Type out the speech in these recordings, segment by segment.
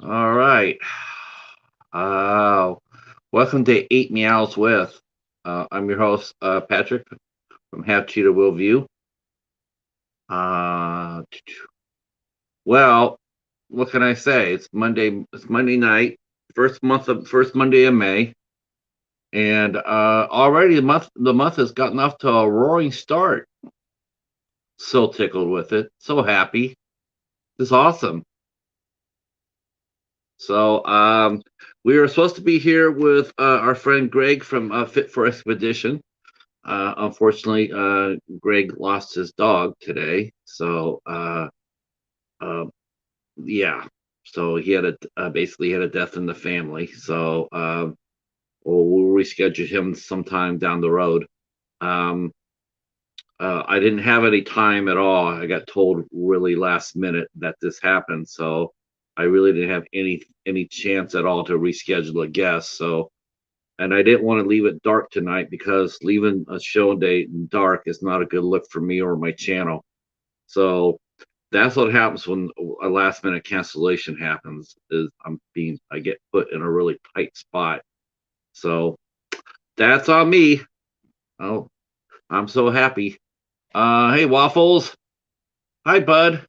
All right. Uh, Welcome to Eight Meows with. I'm your host, Patrick from Have Cheetah Will View. Uh, well, what can I say? It's Monday. It's Monday night, first Monday of May, and already the month has gotten off to a roaring start. So tickled with it. So happy. It's awesome. So we were supposed to be here with our friend Greg from Fit for Expedition. Unfortunately, Greg lost his dog today. Uh, yeah. So he had basically had a death in the family. We'll reschedule him sometime down the road. Um, I didn't have any time at all. I got told really last minute that this happened, so I really didn't have any chance at all to reschedule a guest. And I didn't want to leave it dark tonight because leaving a show date dark is not a good look for me or my channel. So that's what happens when a last minute cancellation happens. Is I get put in a really tight spot. So that's on me. Oh, I'm so happy. Hey Waffles. Hi Bud.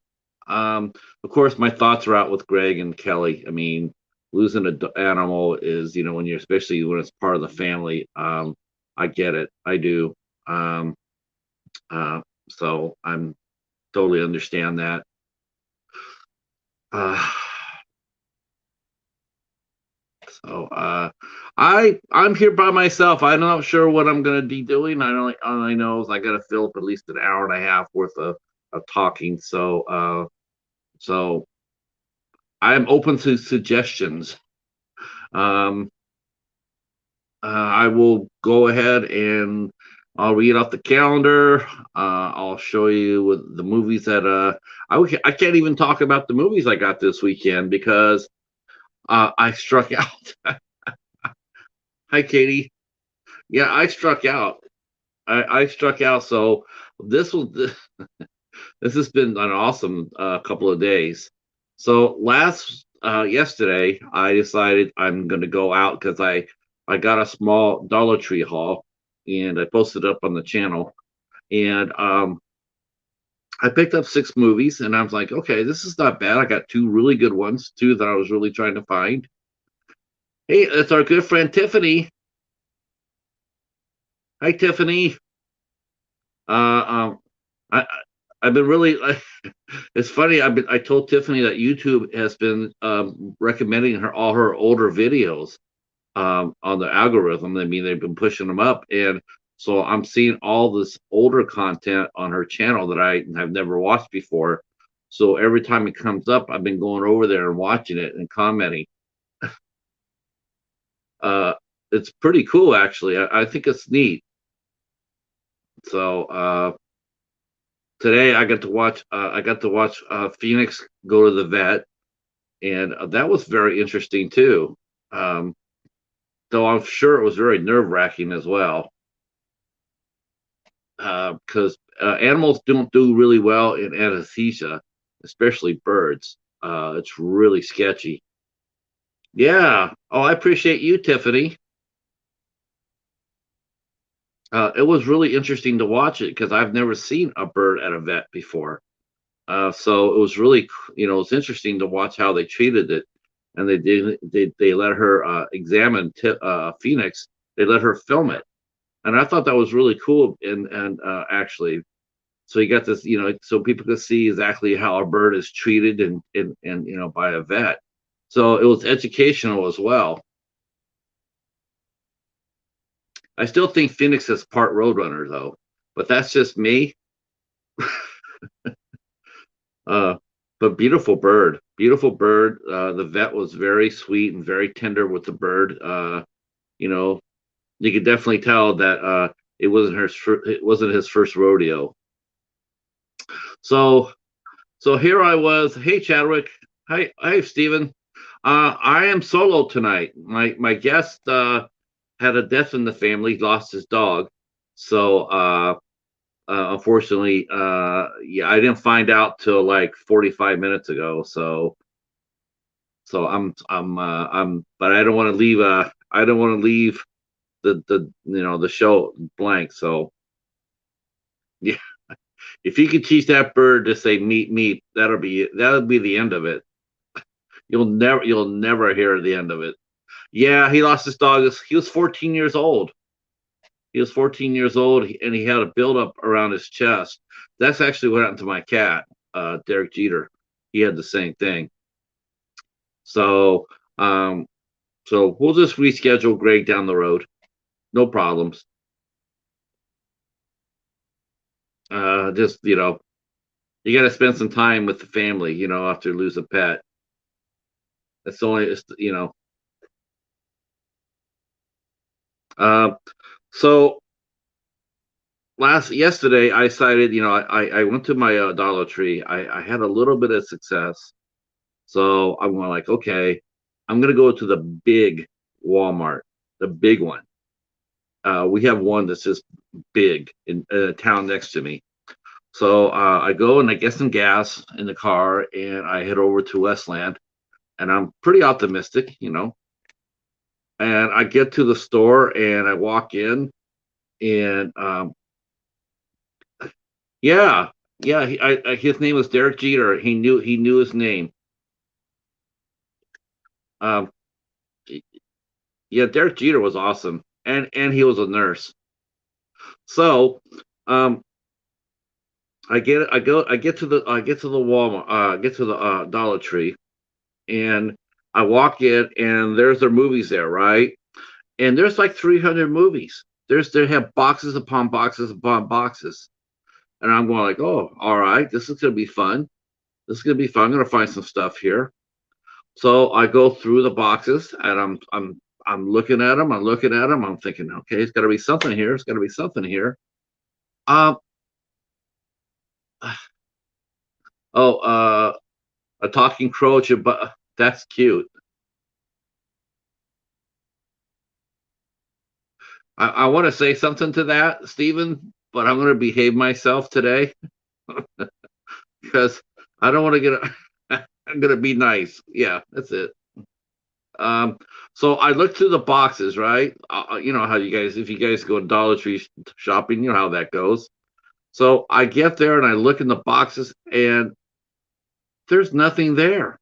Um, of course, my thoughts are out with Greg and Kelly. I mean, losing an animal is, when you're especially when it's part of the family. I get it. I do. Um, uh, so I'm totally understand that. Uh, so I'm here by myself. I'm not sure what I'm gonna be doing. All I know is I gotta fill up at least an hour and a half worth of talking. So I'm open to suggestions. Um, I will go ahead and I'll read off the calendar. I'll show you with the movies that I can't even talk about the movies I got this weekend because I struck out. Hi, Katie. Yeah, I struck out. I struck out. So this was this has been an awesome couple of days. So yesterday, I decided I'm going to go out because I got a small Dollar Tree haul, and I posted up on the channel. And I picked up six movies, and I was like, okay, this is not bad. I got two really good ones, two that I was really trying to find. Hey, it's our good friend Tiffany. Hi, Tiffany. Uh, um, I I've been really. It's funny. I told Tiffany that YouTube has been recommending her all her older videos on the algorithm. I mean, they've been pushing them up, and so I'm seeing all this older content on her channel that I have never watched before. So every time it comes up, I've been going over there and watching it and commenting. Uh, it's pretty cool, actually. I think it's neat. So today I got to watch Phoenix go to the vet, and that was very interesting too. Um, though I'm sure it was very nerve wracking as well, because animals don't do really well in anesthesia, especially birds. It's really sketchy. Yeah. Oh, I appreciate you, Tiffany. It was really interesting to watch it because I've never seen a bird at a vet before. So it was really, it's interesting to watch how they treated it, and they let her examine Phoenix. They let her film it, and I thought that was really cool. And actually, so you got this, so people could see exactly how a bird is treated and by a vet. So it was educational as well. I still think Phoenix is part Roadrunner though, but that's just me. Uh, but beautiful bird. The vet was very sweet and very tender with the bird. You know, you could definitely tell that it wasn't his first rodeo. So so here I was. Hey Chadwick. Hi Stephen. I am solo tonight. My guest had a death in the family, lost his dog. So unfortunately, yeah, I didn't find out till like 45 minutes ago. So So but I don't want to leave. I don't want to leave the show blank. So yeah, if you could teach that bird to say meat, meat, that'll be the end of it. You'll never hear the end of it. Yeah, he lost his dog. He was 14 years old. He was 14 years old, and he had a buildup around his chest. That's actually what happened to my cat, Derek Jeter. He had the same thing. So, um, so we'll just reschedule Greg down the road. No problems. Just you got to spend some time with the family. After you lose a pet. It's Uh, so last yesterday I decided, I went to my Dollar Tree. I had a little bit of success, so I'm going like, okay, I'm gonna go to the big Walmart, the big one. We have one that's just big in a town next to me. So I go and I get some gas in the car and I head over to Westland, and I'm pretty optimistic. And I get to the store and I walk in, and yeah, yeah. His name was Derek Jeter. He knew his name. Um, yeah, Derek Jeter was awesome, and he was a nurse. So, um, I get to the Walmart, get to the Dollar Tree, and I walk in, and there's their movies there, right? And there's like 300 movies. They have boxes upon boxes upon boxes, and I'm going like, oh, all right, this is gonna be fun. This is gonna be fun. I'm gonna find some stuff here. So I go through the boxes and I'm looking at them. I'm looking at them. I'm thinking, okay, it's got to be something here. It's got to be something here. Um. Oh, a talking crow. But that's cute. I want to say something to that, Stephen, but I'm going to behave myself today because I don't want to get. I'm going to be nice. Yeah, that's it. Um. So I look through the boxes, right? You know how if you guys go Dollar Tree shopping, you know how that goes. So I get there and I look in the boxes and there's nothing there.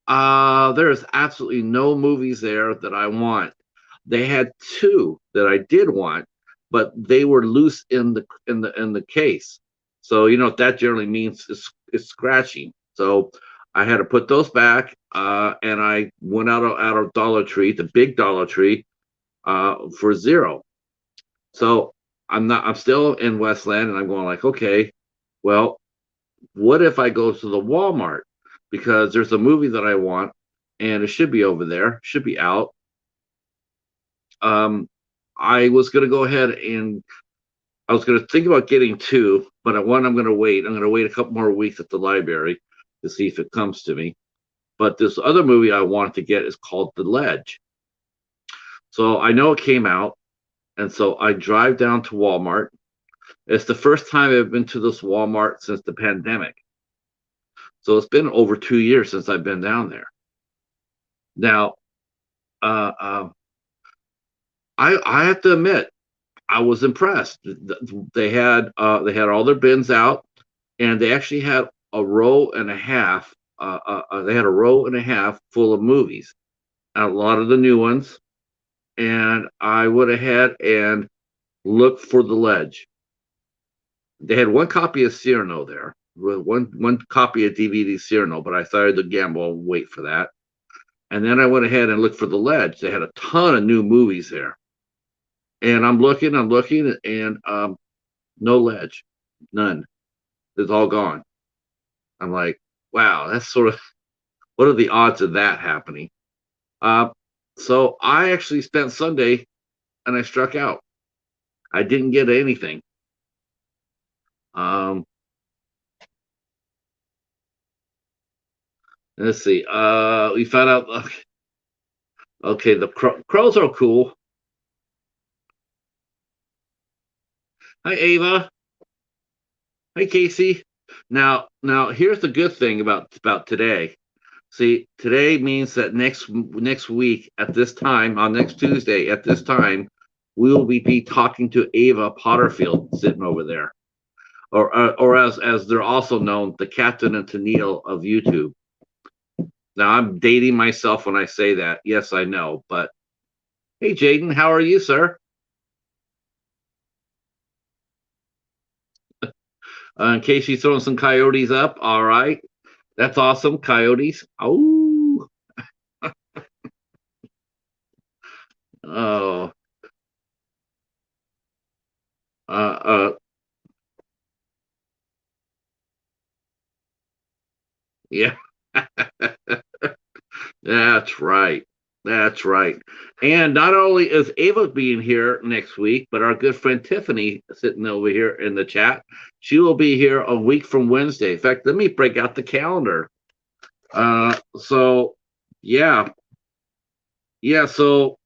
There's absolutely no movies there that I want. They had two that I did want, but they were loose in the case. So that generally means it's scratching. So I had to put those back, and I went out of Dollar Tree, the big Dollar Tree, for zero. So I'm still in Westland, and I'm going like, okay, well, what if I go to the Walmart, because there's a movie that I want and it should be over there, should be out. Um, I was going to go ahead and I was going to think about getting two, but one I'm going to wait. I'm going to wait a couple more weeks at the library to see if it comes to me. But this other movie I wanted to get is called The Ledge. So I know it came out, and so I drive down to Walmart. It's the first time I've been to this Walmart since the pandemic. So it's been over 2 years since I've been down there. Now, uh, uh, I have to admit, I was impressed. They had all their bins out, and they actually had a row and a half. They had a row and a half full of movies, a lot of the new ones. And I went ahead and looked for The Ledge. They had one copy of Cyrano there, one copy of DVD Cyrano, but I started to gamble and wait for that. And then I went ahead and looked for The Ledge. They had a ton of new movies there. And I'm looking, and no ledge, none. It's all gone. I'm like, wow, that's sort of what are the odds of that happening? Uh, so I actually spent Sunday and I struck out. I didn't get anything. Um, let's see. We found out. Okay, the crows are cool. Hi, Ava. Hi, Casey. Now, here's the good thing about today. See, today means that next week at this time, on next Tuesday at this time, we will be talking to Ava Potterfield sitting over there, or as they're also known, the Captain and Tennille of YouTube. Now I'm dating myself when I say that. Yes, I know, but hey, Jaden, how are you, sir? In case you're throwing some coyotes up, all right, that's awesome, coyotes. Oh, oh, uh, uh, yeah. That's right. That's right. And not only is Ava being here next week, but our good friend Tiffany sitting over here in the chat. She will be here a week from Wednesday. In fact, let me break out the calendar. So yeah, yeah. So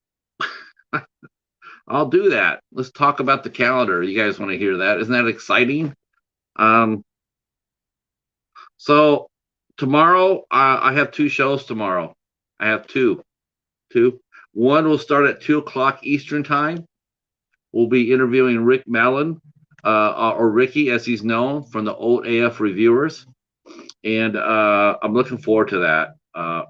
I'll do that. Let's talk about the calendar. You guys want to hear that? Isn't that exciting? Um, so tomorrow, I have two shows tomorrow. I have two. One will start at 2 o'clock Eastern time. We'll be interviewing Rick Mallon, or Ricky, as he's known from the old AF reviewers, and I'm looking forward to that.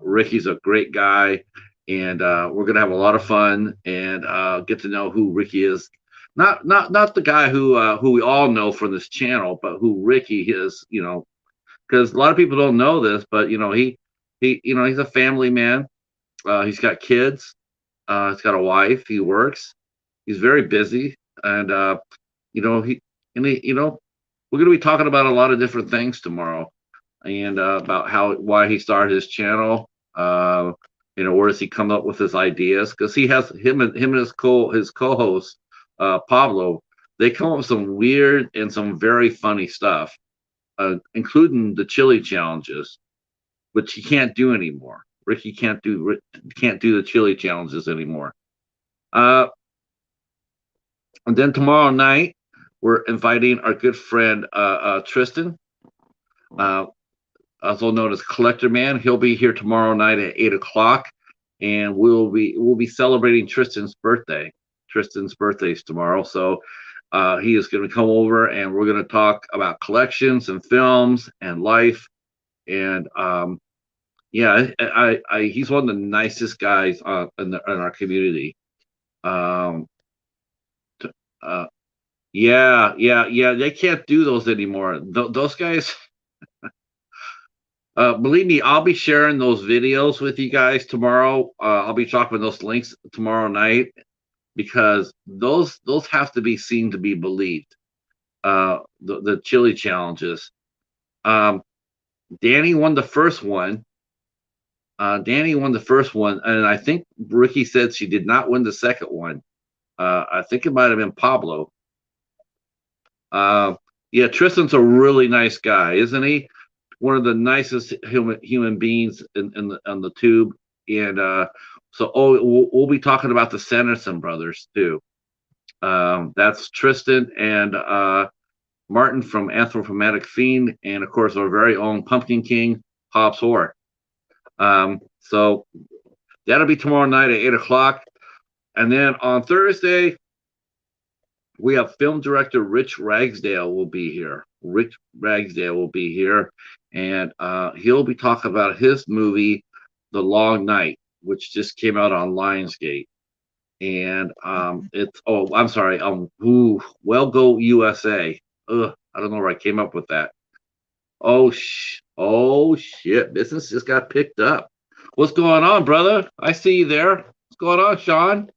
Ricky's a great guy, and we're gonna have a lot of fun and get to know who Ricky is. Not the guy who we all know from this channel, but who Ricky is. Because a lot of people don't know this, but he's a family man. He's got kids. He's got a wife. He works. He's very busy, and you know he and he, we're going to be talking about a lot of different things tomorrow, and about why he started his channel. Where does he come up with his ideas? Because he has him and his co-host Pablo. They come up with some weird and some very funny stuff, including the chili challenges, which he can't do anymore. Ricky can't do the chili challenges anymore. Uh, and then tomorrow night, we're inviting our good friend Tristan, uh, also known as Collector Man. He'll be here tomorrow night at 8 o'clock, and we'll be celebrating Tristan's birthday. Tristan's birthday is tomorrow, so he is going to come over, and we're going to talk about collections and films and life. And yeah, he's one of the nicest guys in our community. Um, uh, yeah, yeah, yeah. They can't do those anymore. Those guys. Believe me, I'll be sharing those videos with you guys tomorrow. I'll be dropping those links tomorrow night because those have to be seen to be believed. The chili challenges. Um, Danny won the first one. Danny won the first one, and I think Ricky said she did not win the second one. I think it might have been Pablo. Uh, yeah, Tristan's a really nice guy, isn't he? One of the nicest human beings on the tube, and we'll be talking about the Sanderson brothers too. That's Tristan and Martin from Anthropomanic Fiend, and of course our very own Pumpkin King, Hobbs Hoare. So that'll be tomorrow night at 8 o'clock, and then on Thursday we have film director Rich Ragsdale will be here. Rich Ragsdale will be here, and he'll be talking about his movie, The Long Night, which just came out on Lionsgate. And I'm sorry, Well Go USA. Ugh, I don't know where I came up with that. Oh shit, business just got picked up. What's going on, brother? I see you there. What's going on, Sean?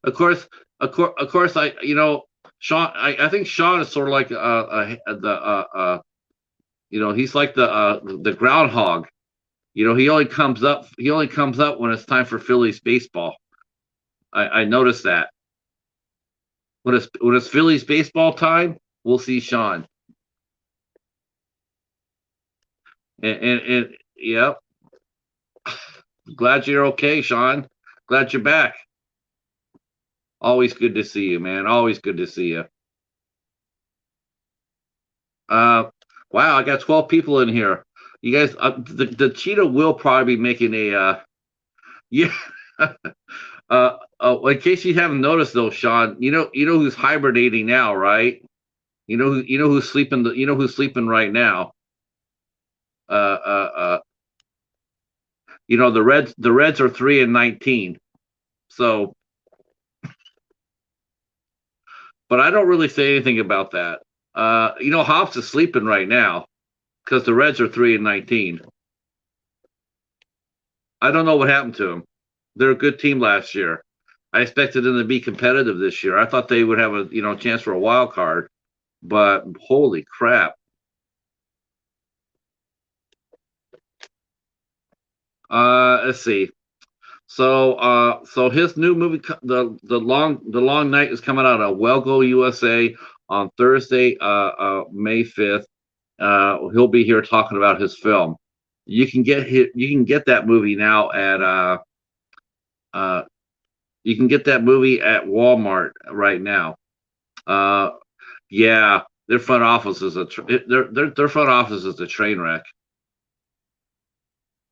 Of course, Sean. I think Sean is sort of like he's like the groundhog. He only comes up. He only comes up when it's time for Phillies baseball. I noticed that when it's Phillies baseball time, we'll see Sean. And yep. Glad you're okay, Sean. Glad you're back. Always good to see you, man. Always good to see you. Uh, wow, I got 12 people in here. You guys, the Cheetah will probably be making a yeah. In case you haven't noticed though, Sean, you know who's hibernating now, right? You know who's sleeping. You know who's sleeping right now. Uh, uh, uh. The Reds are 3-19. So, but I don't really say anything about that. Hops is sleeping right now because the Reds are 3-19. I don't know what happened to them. They're a good team last year. I expected them to be competitive this year. I thought they would have a chance for a wild card, but holy crap! Let's see. So his new movie, the long night, is coming out of Well Go USA on Thursday, May 5th. He'll be here talking about his film. You can get that movie now at uh, you can get that movie at Walmart right now. Uh, yeah, their front office is their front office is a train wreck.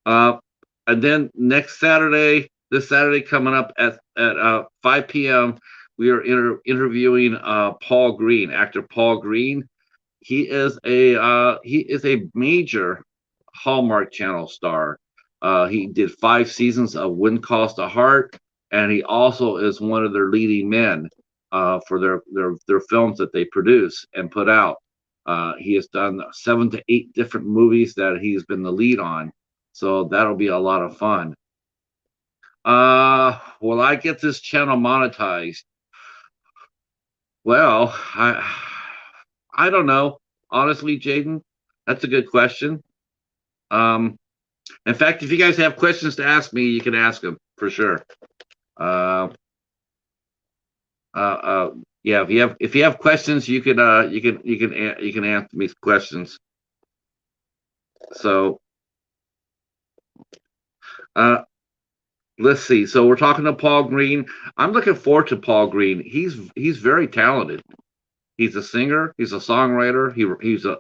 Uh, and then this Saturday coming up at 5 p.m., we are interviewing Paul Green, actor Paul Green. He is a major Hallmark Channel star. He did 5 seasons of Wind Calls to Heart, and he also is one of their leading men for their films that they produce and put out. He has done 7 to 8 different movies that he's been the lead on, so that'll be a lot of fun. Will I get this channel monetized? Well, I don't know. Honestly, Jaden, that's a good question. Um, in fact, if you guys have questions to ask me, you can ask them for sure. Uh, uh, uh, yeah, if you have questions, you can answer me questions. So, uh, let's see. So we're talking to Paul Green. I'm looking forward to Paul Green. He's very talented. He's a singer. He's a songwriter.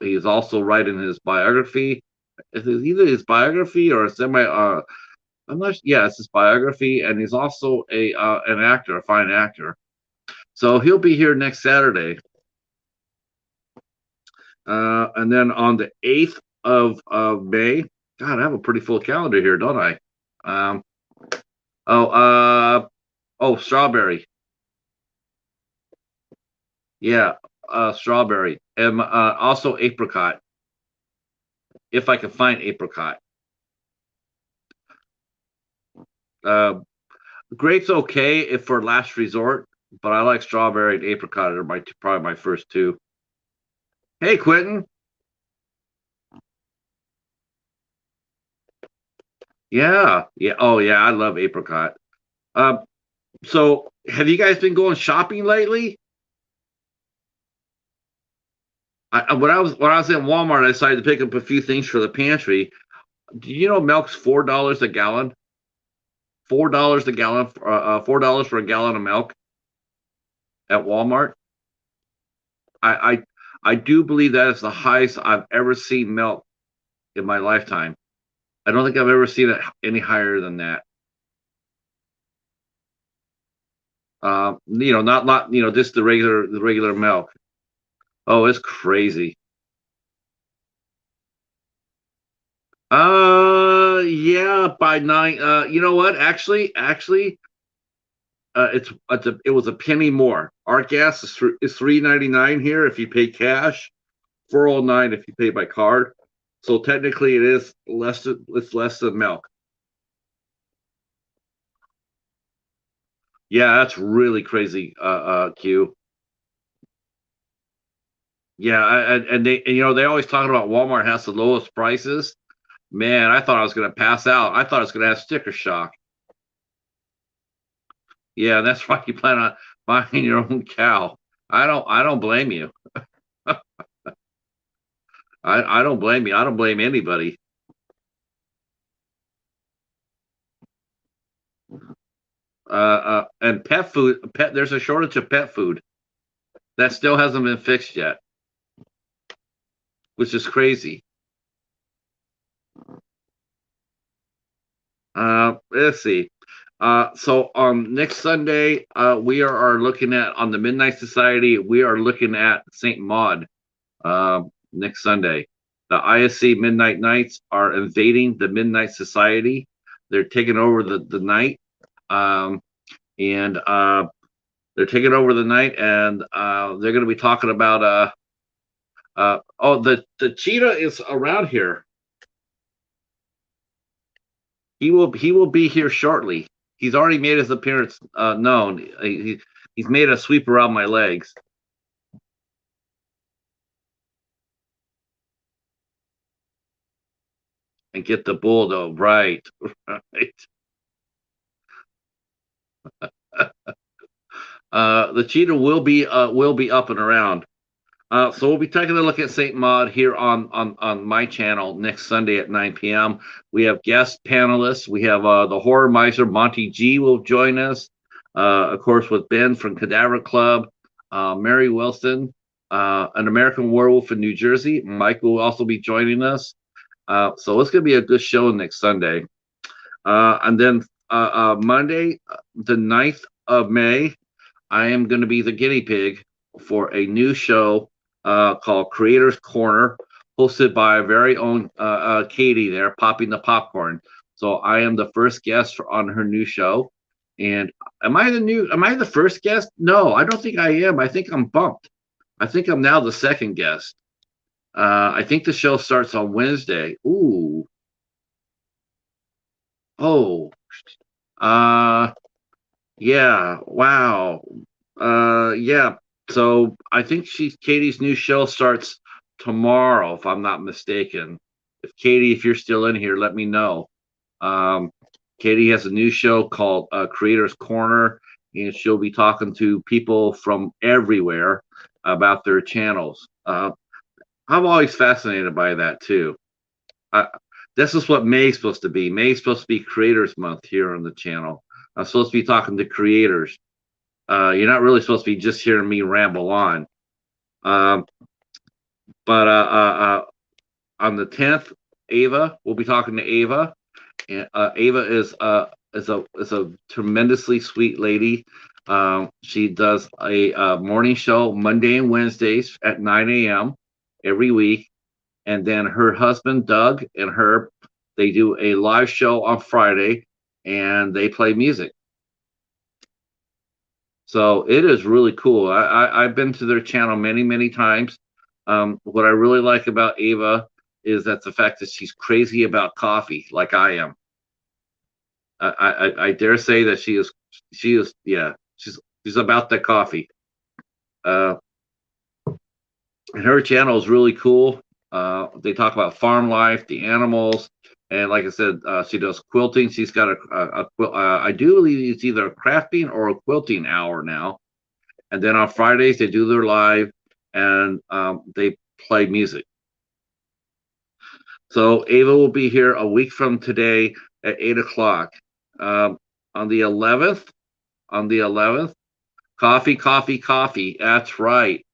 He's also writing his biography. It's either his biography or a semi. I'm not. Yeah, it's his biography, and he's also an actor, a fine actor. So he'll be here next Saturday, and then on the 8th of May. God, I have a pretty full calendar here, don't I? Um, oh, strawberry. Yeah, strawberry, and also apricot, if I can find apricot. Uh, Grape's okay if for last resort, but I like strawberry and apricot are probably my first two. Hey, Quentin. Yeah, yeah. Oh, yeah. I love apricot. Um, so have you guys been going shopping lately? When I was in Walmart, I decided to pick up a few things for the pantry. Do you know milk's $4 a gallon? $4 a gallon. $4 for a gallon of milk at Walmart. I I I do believe that is the highest I've ever seen milk in my lifetime. I don't think I've ever seen it any higher than that. Not just the regular milk. Oh, it's crazy. Yeah, by nine. You know what? Actually, it was a penny more. Our gas is 3.99 here if you pay cash, 4.09 if you pay by card. So technically, it's less than milk. Yeah, that's really crazy. Q. Yeah, and they always talk about Walmart has the lowest prices. Man, I thought I was gonna pass out. I thought I was gonna have sticker shock. Yeah, that's why you plan on buying your own cow. I don't blame you. I don't blame you. I don't blame anybody. And there's a shortage of pet food that still hasn't been fixed yet, which is crazy. Let's see. So on next Sunday, we are looking at on the Midnight Society. We are looking at Saint Maud. Next Sunday, the ISC Midnight Knights are invading the Midnight Society. They're taking over the night, um, and they're taking over the night, and they're going to be talking about oh, the cheetah is around here. He will be here shortly. He's already made his appearance known. He's made a sweep around my legs and get the bulldog right. Right. The cheetah will be up and around. So we'll be taking a look at Saint Maud here on my channel next Sunday at 9 p.m. We have guest panelists. We have the horror miser Monty G will join us, of course, with Ben from Cadaver Club, Mary Wilson, an American Werewolf in New Jersey. Mike will also be joining us. So it's going to be a good show next Sunday. And then Monday, the 9th of May, I am going to be the guinea pig for a new show called Creators Corner, hosted by our very own Katie there, popping the popcorn. So I am the first guest on her new show. And am I the first guest? No, I don't think I am. I think I'm bumped. I think I'm now the second guest. I think the show starts on Wednesday. Ooh. Oh. Uh yeah. Wow. Yeah. So I think Katie's new show starts tomorrow, if I'm not mistaken. If Katie, if you're still in here, let me know. Um, Katie has a new show called Creators Corner, and she'll be talking to people from everywhere about their channels. I'm always fascinated by that too. Uh, this is what May's supposed to be. May's supposed to be Creators Month here on the channel. I'm supposed to be talking to creators. You're not really supposed to be just hearing me ramble on. Um, but on the 10th, Ava, we'll be talking to Ava. And Ava is a tremendously sweet lady. She does a morning show Monday and Wednesdays at 9 a.m. every week, and then her husband Doug and her they do a live show on Friday, and they play music. So it is really cool. I've been to their channel many times. What I really like about Ava is that the fact that she's crazy about coffee, like I am. I dare say that she is yeah she's about the coffee. Uh, and her channel is really cool. They talk about farm life, the animals, and like I said, she does quilting. She's got a I do believe it's either a crafting or a quilting hour now. And then on Fridays they do their live, and they play music. So Ava will be here a week from today at 8 o'clock. Um, on the 11th, coffee. That's right.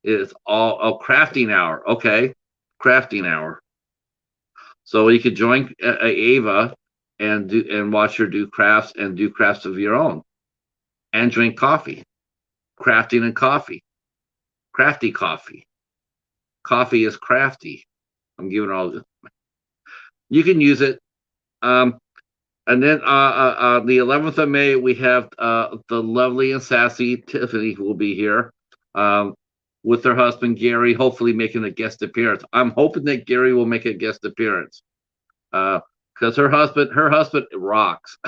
It's all crafting hour. Okay, crafting hour. So you could join Ava and watch her do crafts and do crafts of your own and drink coffee. Crafting and coffee. Crafty coffee. Coffee is crafty. I'm giving all this. You can use it. Um, and then the 11th of May, we have the lovely and sassy Tiffany who will be here with her husband Gary, hopefully making a guest appearance. I'm hoping that Gary will make a guest appearance because her husband rocks.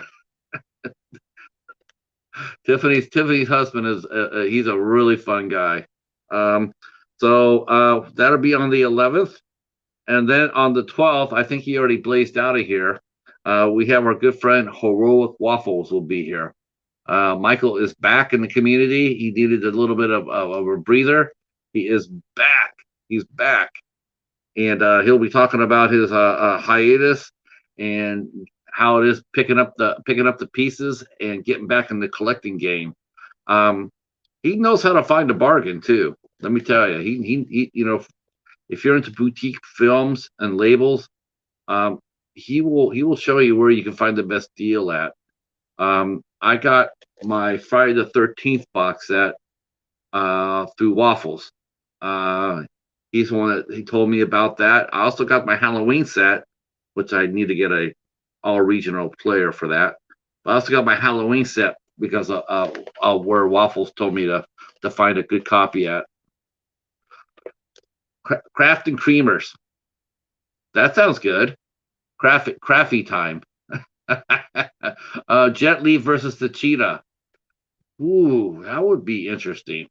Tiffany's husband is he's a really fun guy. Um, so that'll be on the 11th. And then on the 12th, I think he already blazed out of here. We have our good friend Heroic Waffles will be here. Michael is back in the community. He needed a little bit of a breather. He is back. He's back. And he'll be talking about his hiatus and how it is picking up the pieces and getting back in the collecting game. Um, he knows how to find a bargain too. Let me tell you, he if you're into boutique films and labels, he will show you where you can find the best deal at. I got my Friday the 13th box set through Waffles. Uh, he's the one that he told me about that. I also got my Halloween set, which I need to get a all regional player for that. But I also got my Halloween set because of where Waffles told me to find a good copy at. Craft and Creamers. That sounds good. Crafty time. Jet Li versus the Cheetah. Ooh, that would be interesting.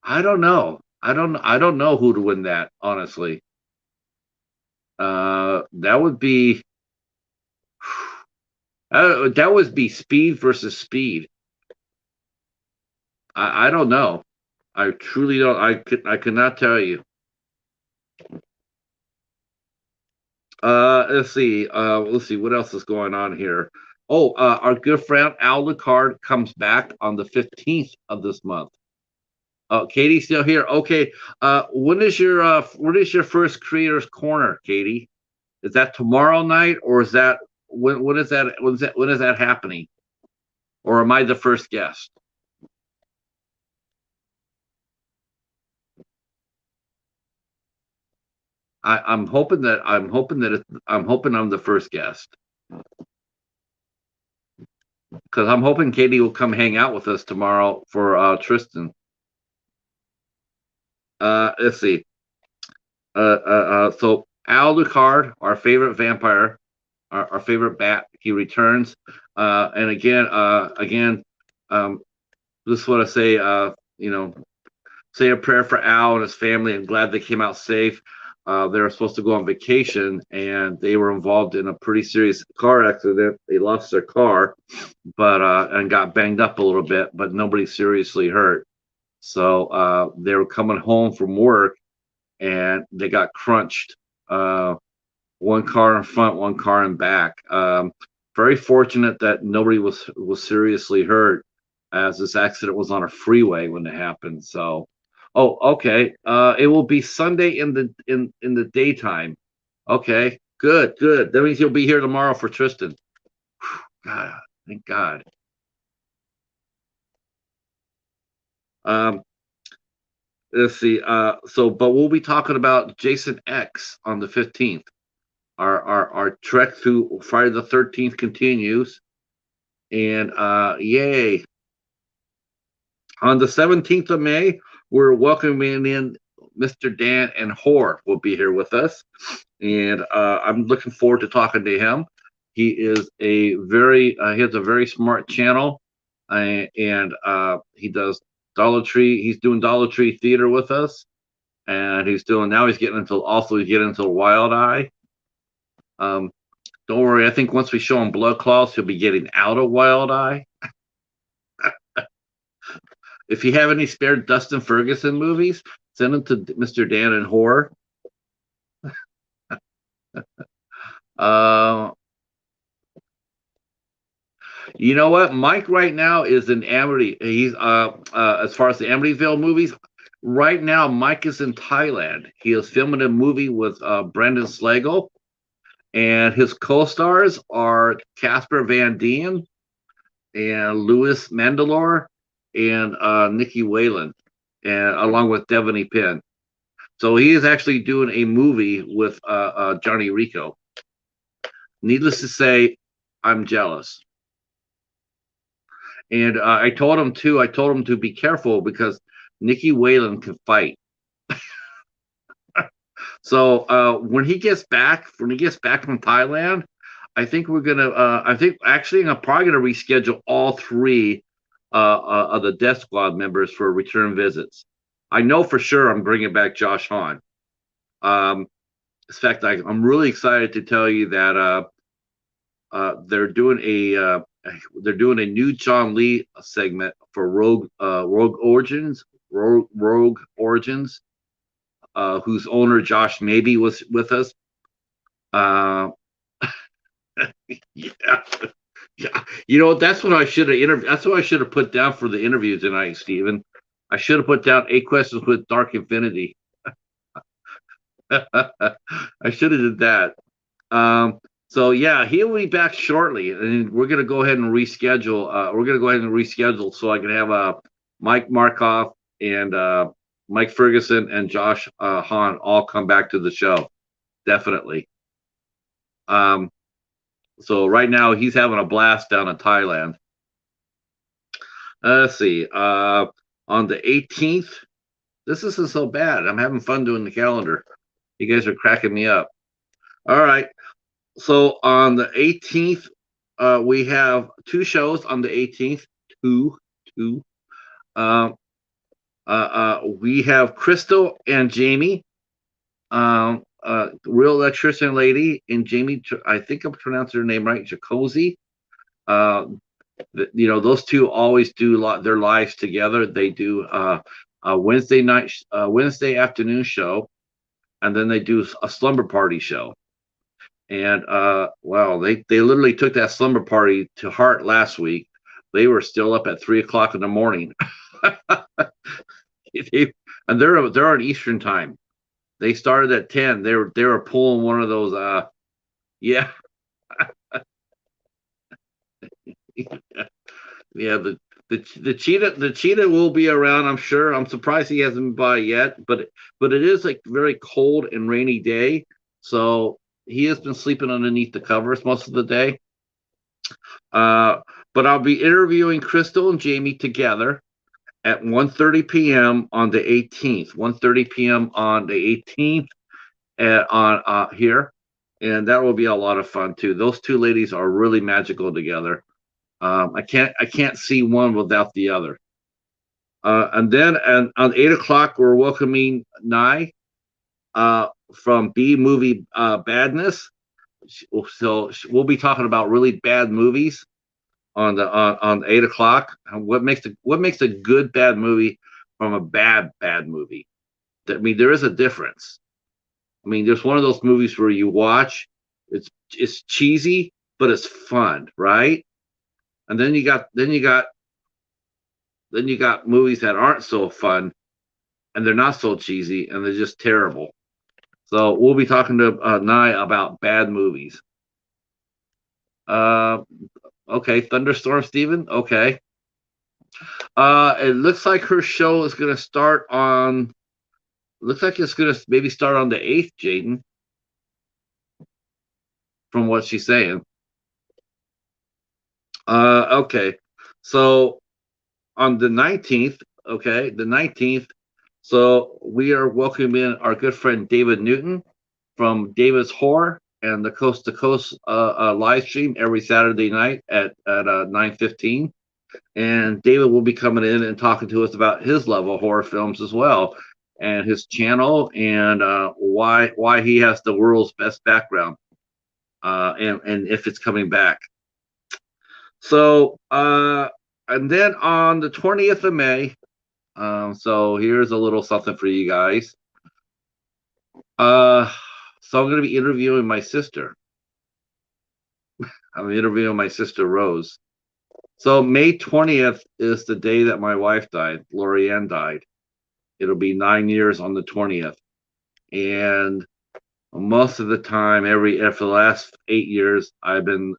I don't know. I don't know who to win that, honestly. That would be that would be speed versus speed. I don't know. I truly don't. I could not tell you. Let's see what else is going on here. Oh, our good friend Al Lucard comes back on the 15th of this month. Oh, Katie's still here. Okay. When is your first Creators Corner, Katie? Is that tomorrow night, or is that when is that when is that happening? Or am I the first guest? I'm hoping I'm the first guest because I'm hoping Katie will come hang out with us tomorrow for Tristan. Let's see. So Al Ducard, our favorite vampire, our favorite bat, he returns. And again, um, just want to say, say a prayer for Al and his family. I'm glad they came out safe. They were supposed to go on vacation and they were involved in a pretty serious car accident. They lost their car, but and got banged up a little bit, but nobody seriously hurt. So they were coming home from work and they got crunched. One car in front, one car in back. Very fortunate that nobody was seriously hurt, as this accident was on a freeway when it happened. So, oh, okay. It will be Sunday in the daytime. Okay, good, good. That means you'll be here tomorrow for Tristan. God, thank God. Um, let's see. But we'll be talking about Jason X on the 15th. Our trek through Friday the 13th continues, and yay! On the 17th of May, we're welcoming in Mr. Dan and Hoare will be here with us, and I'm looking forward to talking to him. He has a very smart channel, and he does Dollar Tree. He's doing Dollar Tree theater with us, and he's getting into Wild Eye. Um, don't worry, I think once we show him Blood Claws, he'll be getting out of Wild Eye. If you have any spare Dustin Ferguson movies, send them to Mr. Dan and Hoare. Uh, you know what? Mike right now is in Amity. He's as far as the Amityville movies, right now Mike is in Thailand. He is filming a movie with Brendan Slagle, and his co-stars are Casper Van Dien and Louis Mandalore and Nikki Whalen, and along with Devaney Penn. So he is actually doing a movie with Johnny Rico. Needless to say, I'm jealous. And I told him too. I told him to be careful because Nikki Whalen can fight. So when he gets back from Thailand, I think we're gonna. I think actually I'm probably gonna reschedule all three of the Death Squad members for return visits. I know for sure I'm bringing back Josh Hahn. Um, in fact, I'm really excited to tell you that they're doing a new John Lee segment for Rogue Origins, whose owner Josh Maybe was with us. Uh, yeah, yeah. That's what I should have That's what I should have put down for the interview tonight, Stephen. I should have put down 8 questions with Dark Infinity. I should have did that. So yeah, he'll be back shortly, and we're gonna go ahead and reschedule. We're gonna go ahead and reschedule so I can have Mike Markoff and Mike Ferguson and Josh Hahn all come back to the show. Definitely. Um, so right now he's having a blast down in Thailand. Let's see. On the 18th, this isn't so bad. I'm having fun doing the calendar. You guys are cracking me up. All right. So on the 18th, we have two shows on the 18th. Two, two. Um, we have Crystal and Jamie, real electrician lady, and Jamie. I think I'm pronouncing her name right, Jacozy. Uh, those two always do their lives together. They do a Wednesday night, Wednesday afternoon show, and then they do a slumber party show. And well, they literally took that slumber party to heart last week. They were still up at 3 o'clock in the morning, and they're on Eastern time. They started at 10. They were pulling one of those. Yeah, yeah. The cheetah will be around. I'm sure. I'm surprised he hasn't been by yet. But it is like very cold and rainy day, so he has been sleeping underneath the covers most of the day. Uh, but I'll be interviewing Crystal and Jamie together at 1:30 p.m. on the 18th. 1:30 p.m. on the 18th on here, and that will be a lot of fun too. Those two ladies are really magical together. I can't see one without the other. And then on 8 o'clock, we're welcoming Nye from B Movie Badness. So we'll be talking about really bad movies on 8 o'clock. And what makes a good bad movie from a bad movie? I mean, there is a difference. I mean, there's one of those movies where you watch, it's cheesy, but it's fun, right? And then you got movies that aren't so fun and they're not so cheesy and they're just terrible. So we'll be talking to Nye about bad movies. Uh, okay, Thunderstorm Steven. Okay. It looks like her show is gonna start on. Looks like it's gonna maybe start on the 8th, Jaden, from what she's saying. Okay. So on the 19th, okay, the 19th. So we are welcoming our good friend David Newton from David's Horror and the Coast to Coast live stream every Saturday night at 9:15. And David will be coming in and talking to us about his love of horror films as well, and his channel, and why he has the world's best background, and if it's coming back. So and then on the 20th of May, so here's a little something for you guys. So I'm going to be interviewing my sister. I'm interviewing my sister Rose. So May 20th is the day that my wife died. Lorianne died. It'll be 9 years on the 20th. And most of the time, for the last 8 years, I've been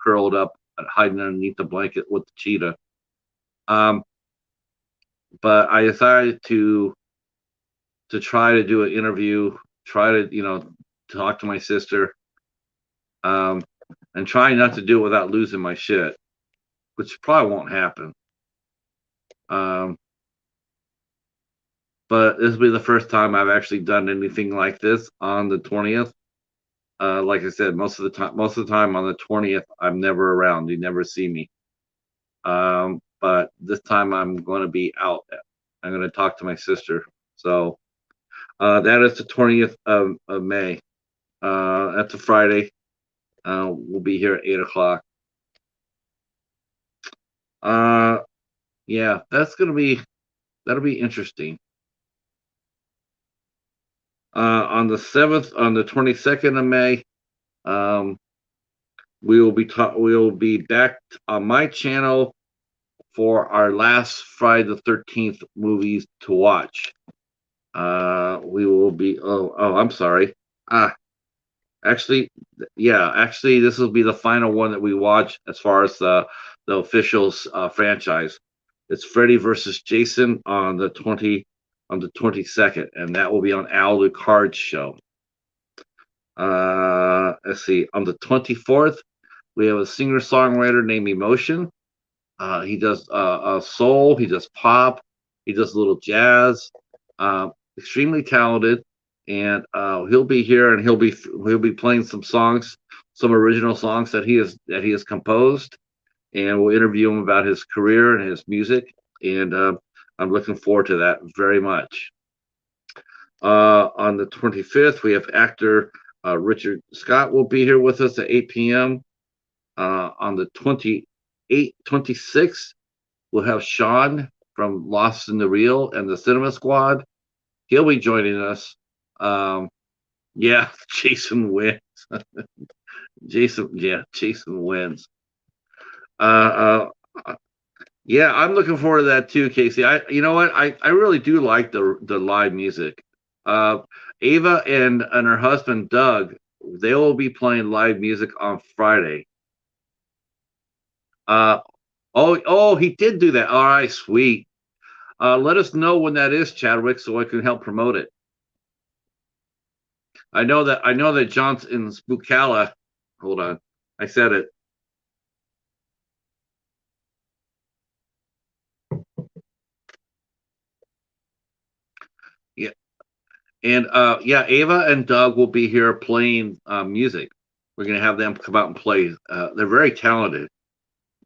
curled up, hiding underneath the blanket with the cheetah. But I decided to try to do an interview, try to talk to my sister, and try not to do it without losing my shit, which probably won't happen. But this will be the first time I've actually done anything like this on the 20th. Like I said, most of the time on the 20th, I'm never around. You never see me. But this time I'm going to be out. I'm going to talk to my sister. So that is the 20th of May. That's a Friday. We'll be here at 8 o'clock. Yeah, that'll be interesting. On the 22nd of May, we will be back on my channel for our last Friday the 13th movies to watch. We will be. Oh, I'm sorry. Actually, yeah, actually, this will be the final one that we watch as far as the officials franchise. It's Freddy versus Jason on the 22nd, and that will be on Al Lucard's show. Let's see, on the 24th, we have a singer songwriter named Emotion. He does soul, he does pop, he does a little jazz. Extremely talented, and he'll be here, and he'll be playing some songs, some original songs that he has composed, and we'll interview him about his career and his music, and I'm looking forward to that very much. On the 25th, we have actor Richard Scott will be here with us at 8 p.m. On the 26th, we'll have Sean from Lost in the Reel and the Cinema Squad. He'll be joining us. Yeah, Jason wins. Jason wins. Yeah, I'm looking forward to that too, Casey. You know what? I really do like the live music. Uh, Ava and her husband Doug, they will be playing live music on Friday. Uh, oh, he did do that. All right, sweet. Let us know when that is, Chadwick, so I can help promote it. I know that John's in Spookala. Hold on, I said it. Yeah, and yeah, Ava and Doug will be here playing music. We're gonna have them come out and play. They're very talented,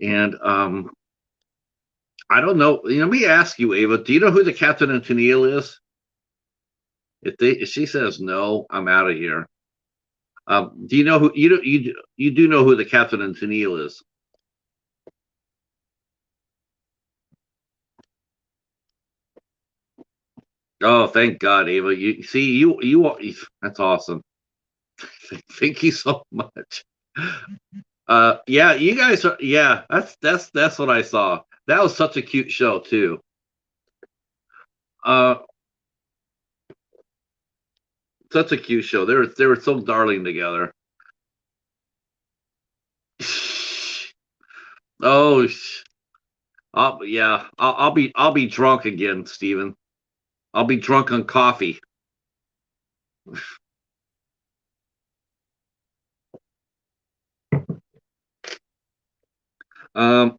and I don't know. Let me ask you, Ava. Do you know who the Captain and Tennille is? If she says no, I'm out of here. Do you know who you do know who the Captain and Tennille is? Oh, thank God, Ava. You see, that's awesome. Thank you so much. Yeah, you guys are. Yeah, that's what I saw. That was such a cute show too. Uh, Such a cute show. They were so darling together. Oh, yeah. I'll be drunk again, Steven. I'll be drunk on coffee. Um,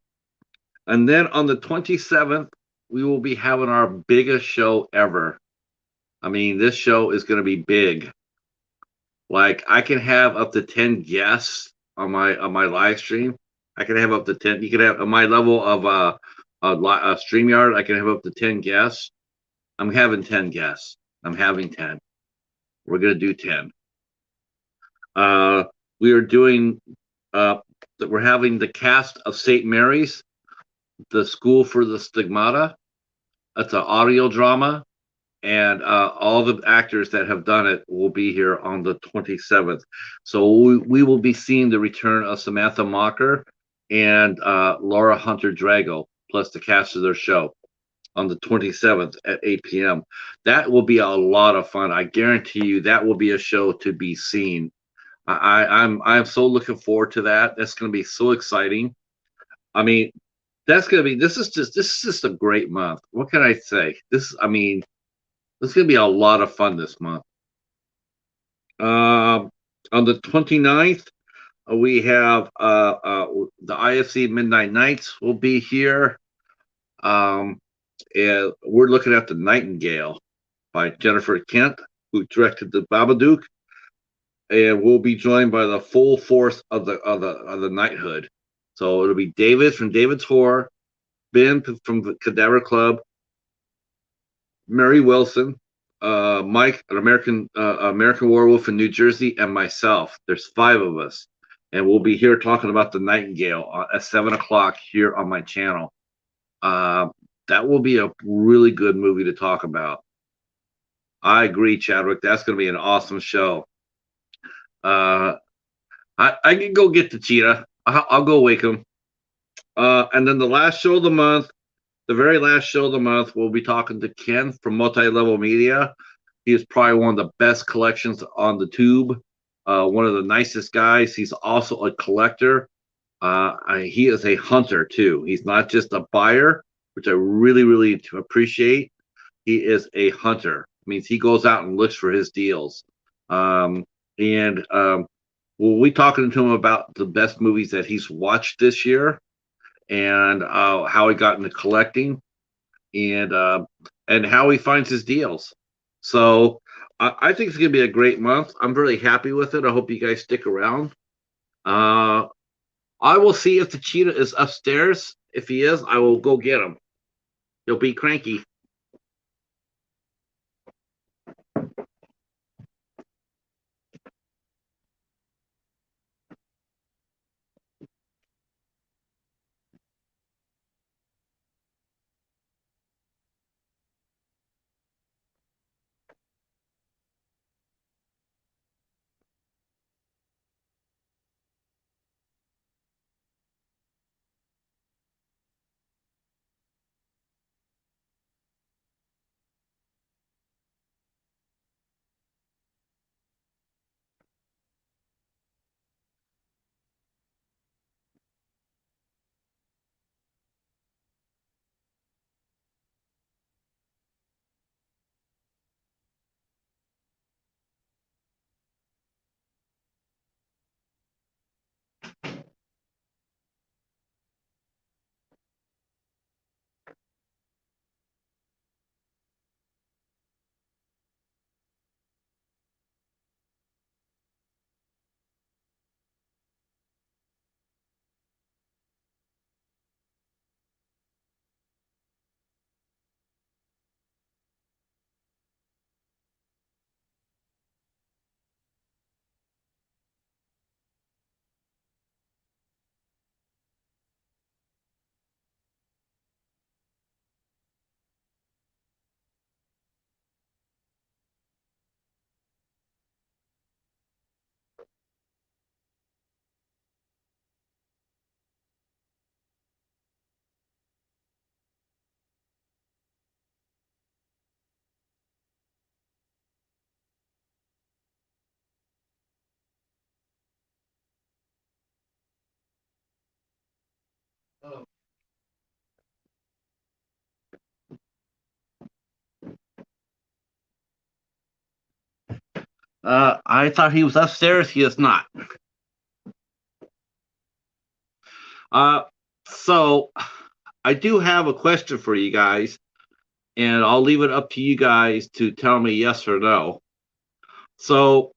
and then on the 27th, we will be having our biggest show ever. I mean, this show is going to be big. Like I can have up to 10 guests on my live stream. I can have up to 10. You can have on my level of StreamYard. I can have up to 10 guests. I'm having 10 guests. I'm having 10. We're gonna do 10. Uh, we are doing. We're having the cast of St. Mary's, the School for the Stigmata. It's an audio drama, and all the actors that have done it will be here on the 27th. So we will be seeing the return of Samantha Mocker and Laura Hunter Drago, plus the cast of their show on the 27th at 8 p.m. That will be a lot of fun. I guarantee you that will be a show to be seen. I'm so looking forward to that. That's going to be so exciting. I mean, that's going to be this is just a great month. What can I say? This is going to be a lot of fun this month. On the 29th, we have the IFC Midnight Nights will be here. And we're looking at The Nightingale by Jennifer Kent, who directed The Babadook, and we'll be joined by the full force of the knighthood. So it'll be David from David's Horror, Ben from the Cadaver Club, Mary Wilson, Mike, an American Werewolf in New Jersey, and myself. There's 5 of us, and we'll be here talking about The Nightingale at 7 o'clock here on my channel. Uh, that will be a really good movie to talk about. I agree, Chadwick. That's going to be an awesome show. Uh, I can go get the cheetah. I'll go wake him. And then the last show of the month, the very last show of the month, we'll be talking to Ken from Multi Level Media. He is probably one of the best collections on the tube one of the nicest guys. He's also a collector. He is a hunter too. He's not just a buyer, which I really, really appreciate. He is a hunter. Means he goes out and looks for his deals. And we'll be talking to him about the best movies that he's watched this year and how he got into collecting and how he finds his deals. So I think it's going to be a great month. I'm really happy with it. I hope you guys stick around. Uh, I will see if the cheetah is upstairs. If he is, I will go get him. He'll be cranky. I thought he was upstairs. He is not. Uh, so I do have a question for you guys, and I'll leave it up to you guys to tell me yes or no. So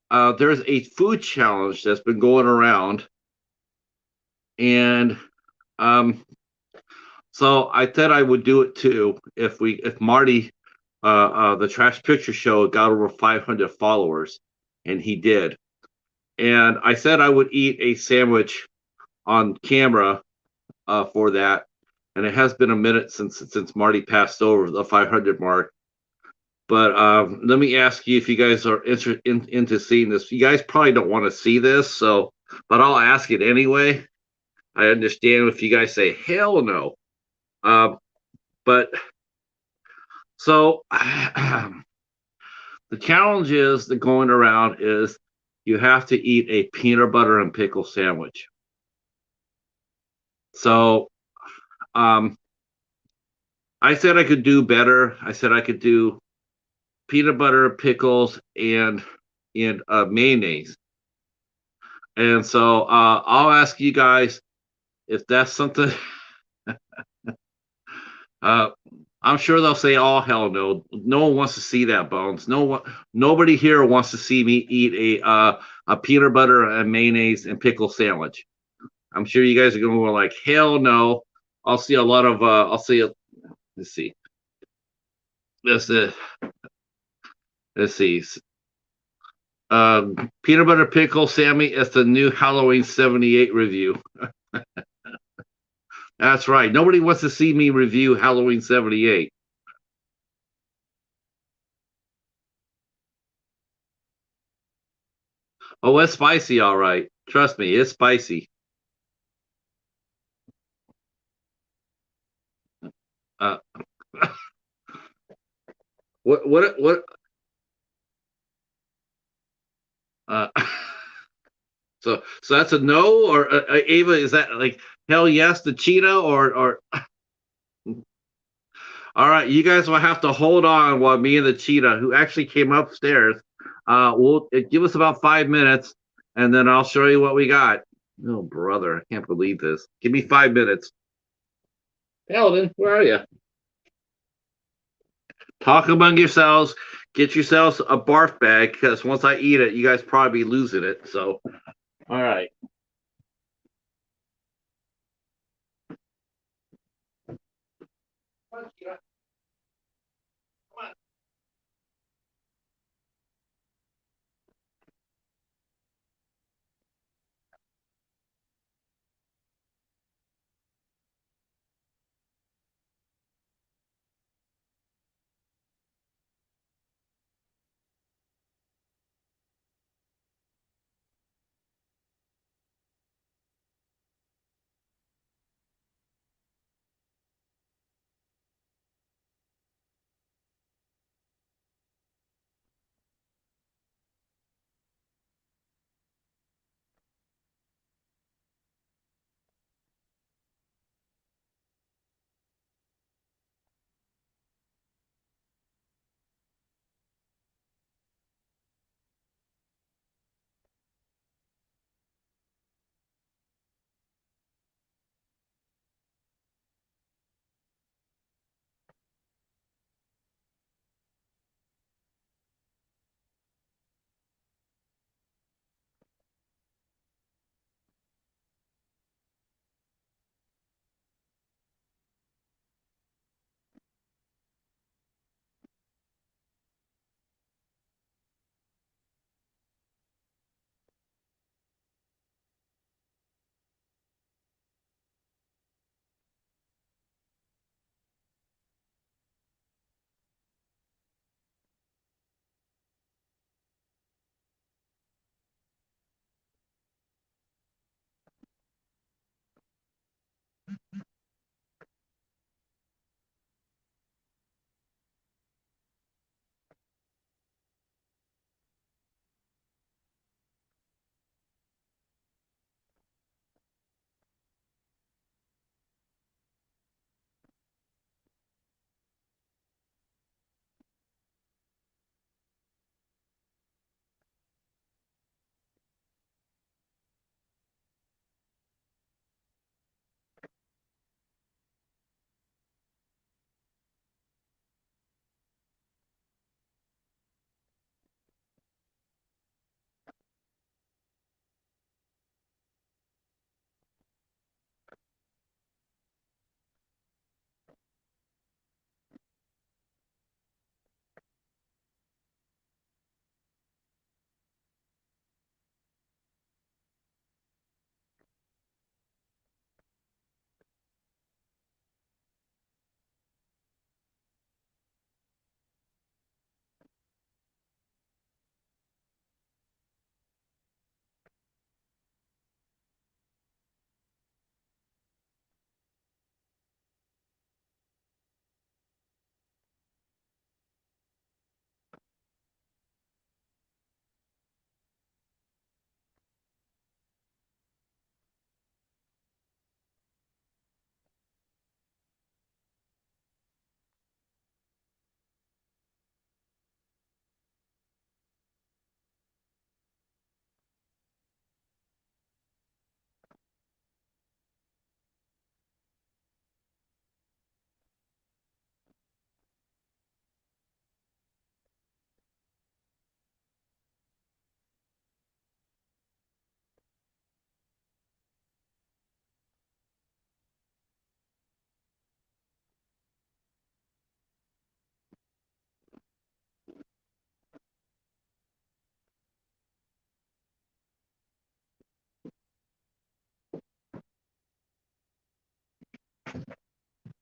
there's a food challenge that's been going around, and um, so I said I would do it too if Marty, the Trash Picture Show, got over 500 followers, and he did. And I said I would eat a sandwich on camera for that. And it has been a minute since Marty passed over the 500 mark. But let me ask you if you guys are into seeing this. You guys probably don't want to see this, so but I'll ask it anyway. I understand if you guys say hell no. But so the challenge is that going around is you have to eat a peanut butter and pickle sandwich. So um, I said I could do better. I said I could do peanut butter, pickles, and mayonnaise. And so I'll ask you guys if that's something. uh, I'm sure they'll say, "Oh hell no! No one wants to see that, Bones. No one, nobody here wants to see me eat a peanut butter and mayonnaise and pickle sandwich." I'm sure you guys are going to go like, "Hell no!" I'll see a lot of. I'll see. Let's see. Let's let's see. Peanut butter pickle Sammy. It's the new Halloween '78 review. That's right. Nobody wants to see me review Halloween '78. Oh, it's spicy, all right. Trust me, it's spicy. Uh, what? Uh, so that's a no, or Ava, is that like hell yes to cheetah, or all right, you guys will have to hold on while me and the cheetah, who actually came upstairs, will give us about 5 minutes, and then I'll show you what we got. Oh, brother, I can't believe this. Give me 5 minutes. Paladin, where are you? Talk among yourselves. Get yourselves a barf bag, because once I eat it, you guys probably be losing it. So, all right.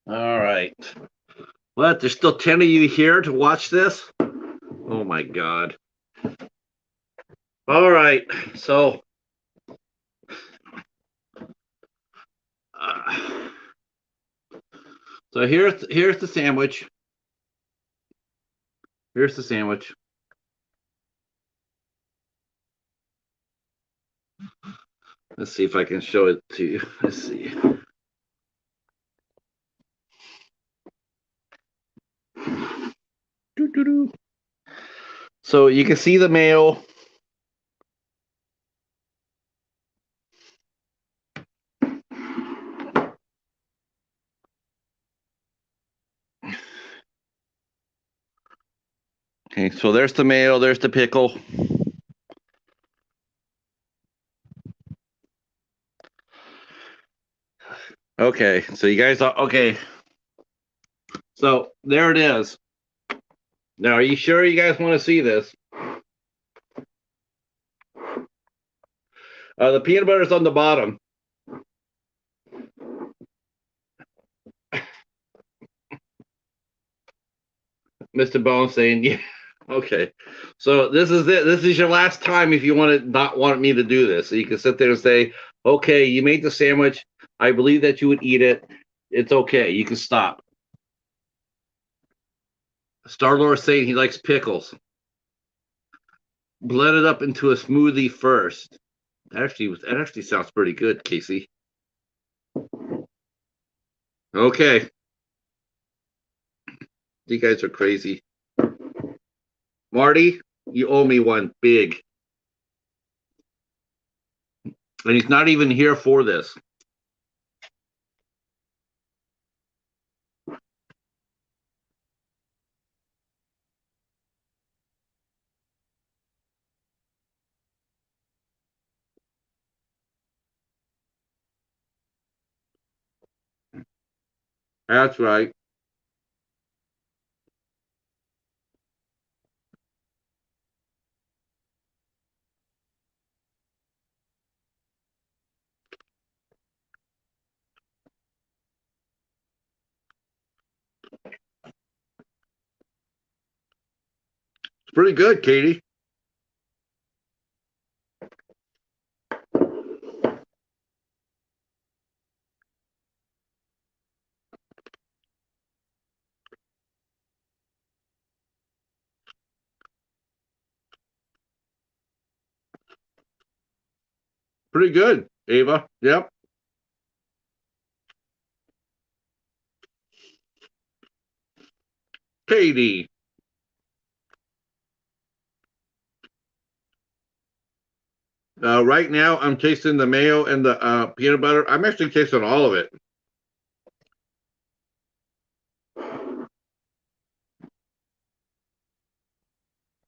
All right. What? There's still 10 of you here to watch this? Oh my God. All right. Uh, so here's the sandwich. Here's the sandwich. Let's see if I can show it to you. Let's see. Doo-doo-doo. So you can see the mayo. Okay, so there's the mayo, there's the pickle. Okay, so you guys are okay. So there it is. Now, are you sure you guys want to see this? The peanut butter's on the bottom. Mr. Bone saying, "Yeah, okay." So this is it. This is your last time if you want to not want me to do this. So you can sit there and say, "Okay, you made the sandwich. I believe that you would eat it. It's okay. You can stop." Star Lord saying he likes pickles. Blend it up into a smoothie first. That actually sounds pretty good, Casey. Okay, you guys are crazy. Marty, you owe me one big. And he's not even here for this. That's right. It's pretty good, Katie. Pretty good, Ava. Yep. Katie. Right now, I'm tasting the mayo and the peanut butter. I'm actually tasting all of it.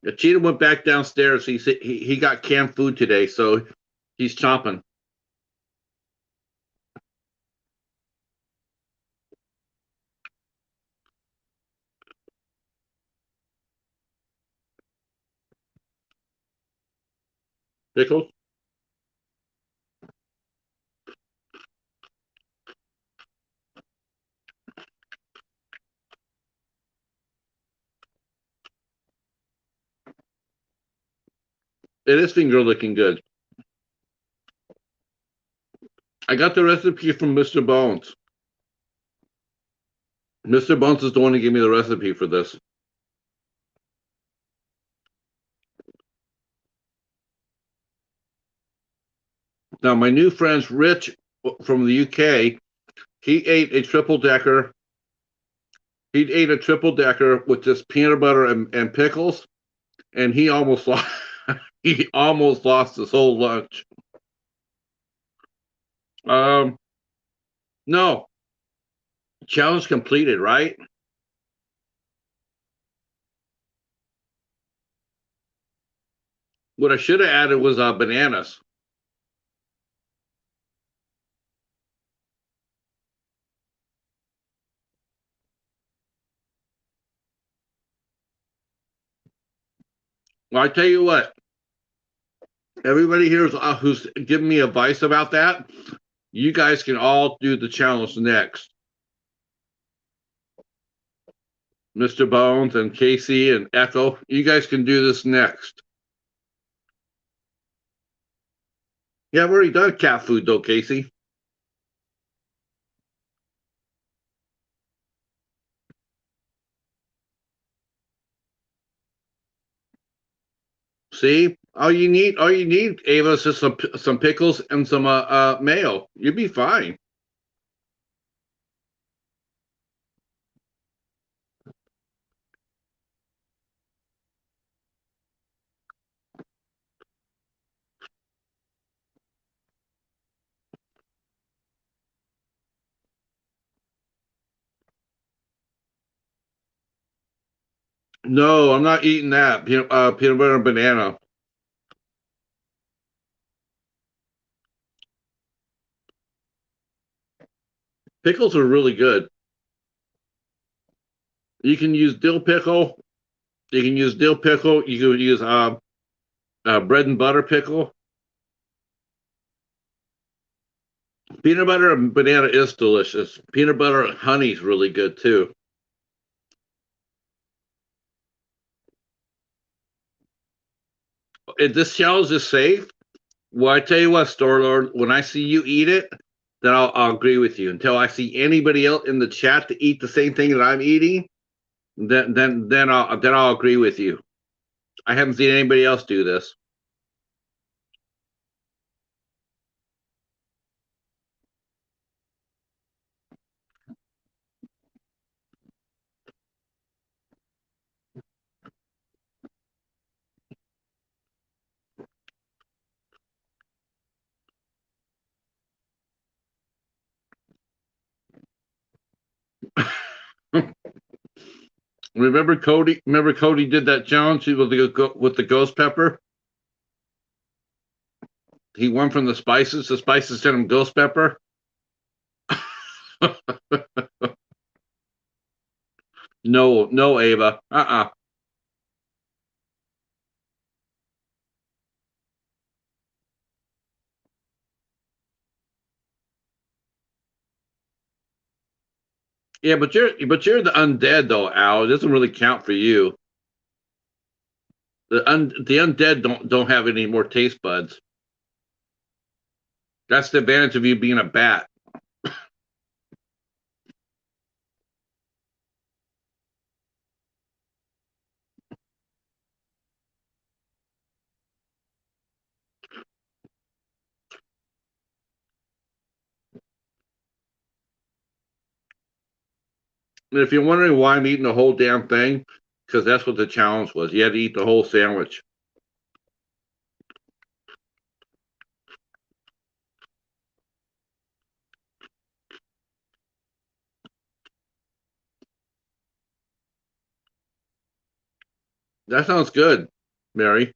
The cheetah went back downstairs. He got canned food today, so he's chomping. Pickles. It is finger looking good. I got the recipe from Mr. Bones. Mr. Bones is the one who gave me the recipe for this. Now, my new friend's Rich from the UK. He ate a triple decker. He ate a triple decker with just peanut butter and pickles, and he almost lost. He almost lost his whole lunch. Um, no, challenge completed, right? What I should have added was bananas. Well, I tell you what, everybody here who's giving me advice about that, you guys can all do the challenge next. Mr. Bones and Casey and Echo, you guys can do this next. Yeah, I've already done cat food though, Casey. See, all you need, Ava, is just some pickles and some mayo. You'd be fine. No, I'm not eating that. Peanut butter and banana. Pickles are really good. You can use dill pickle. You can use dill pickle. You can use bread and butter pickle. Peanut butter and banana is delicious. Peanut butter and honey is really good too. If this challenge is safe, well, I tell you what, Star Lord, when I see you eat it, then I'll agree with you. Until I see anybody else in the chat to eat the same thing that I'm eating, then I'll agree with you. I haven't seen anybody else do this. Remember Cody? Remember Cody did that challenge with the ghost pepper. He won from the spices. The spices sent him ghost pepper. No, no, Ava. Yeah, but you're the undead though, Al. It doesn't really count for you. The undead don't have any more taste buds. That's the advantage of you being a bat. And if you're wondering why I'm eating the whole damn thing, because that's what the challenge was. You had to eat the whole sandwich. That sounds good, Mary.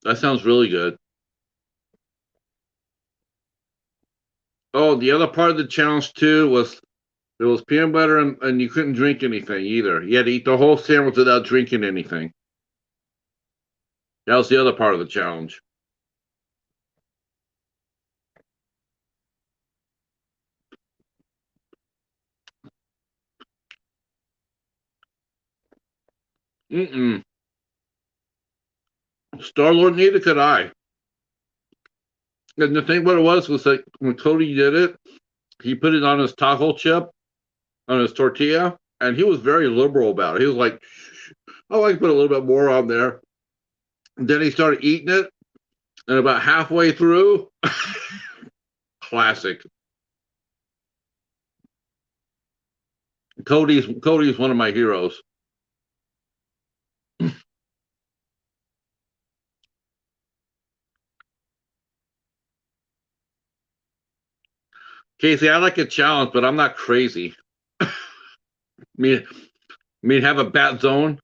That sounds really good. Oh, the other part of the challenge too was there was peanut butter and you couldn't drink anything either. You had to eat the whole sandwich without drinking anything. That was the other part of the challenge. Mm-mm. Star Lord, neither could I. And the thing what it was like when Cody did it, he put it on his taco chip, on his tortilla, and he was very liberal about it. He was like, "Oh, I can put a little bit more on there." And then he started eating it, and about halfway through, classic. Cody's one of my heroes. Casey, I like a challenge, but I'm not crazy. Me, me have a bat zone.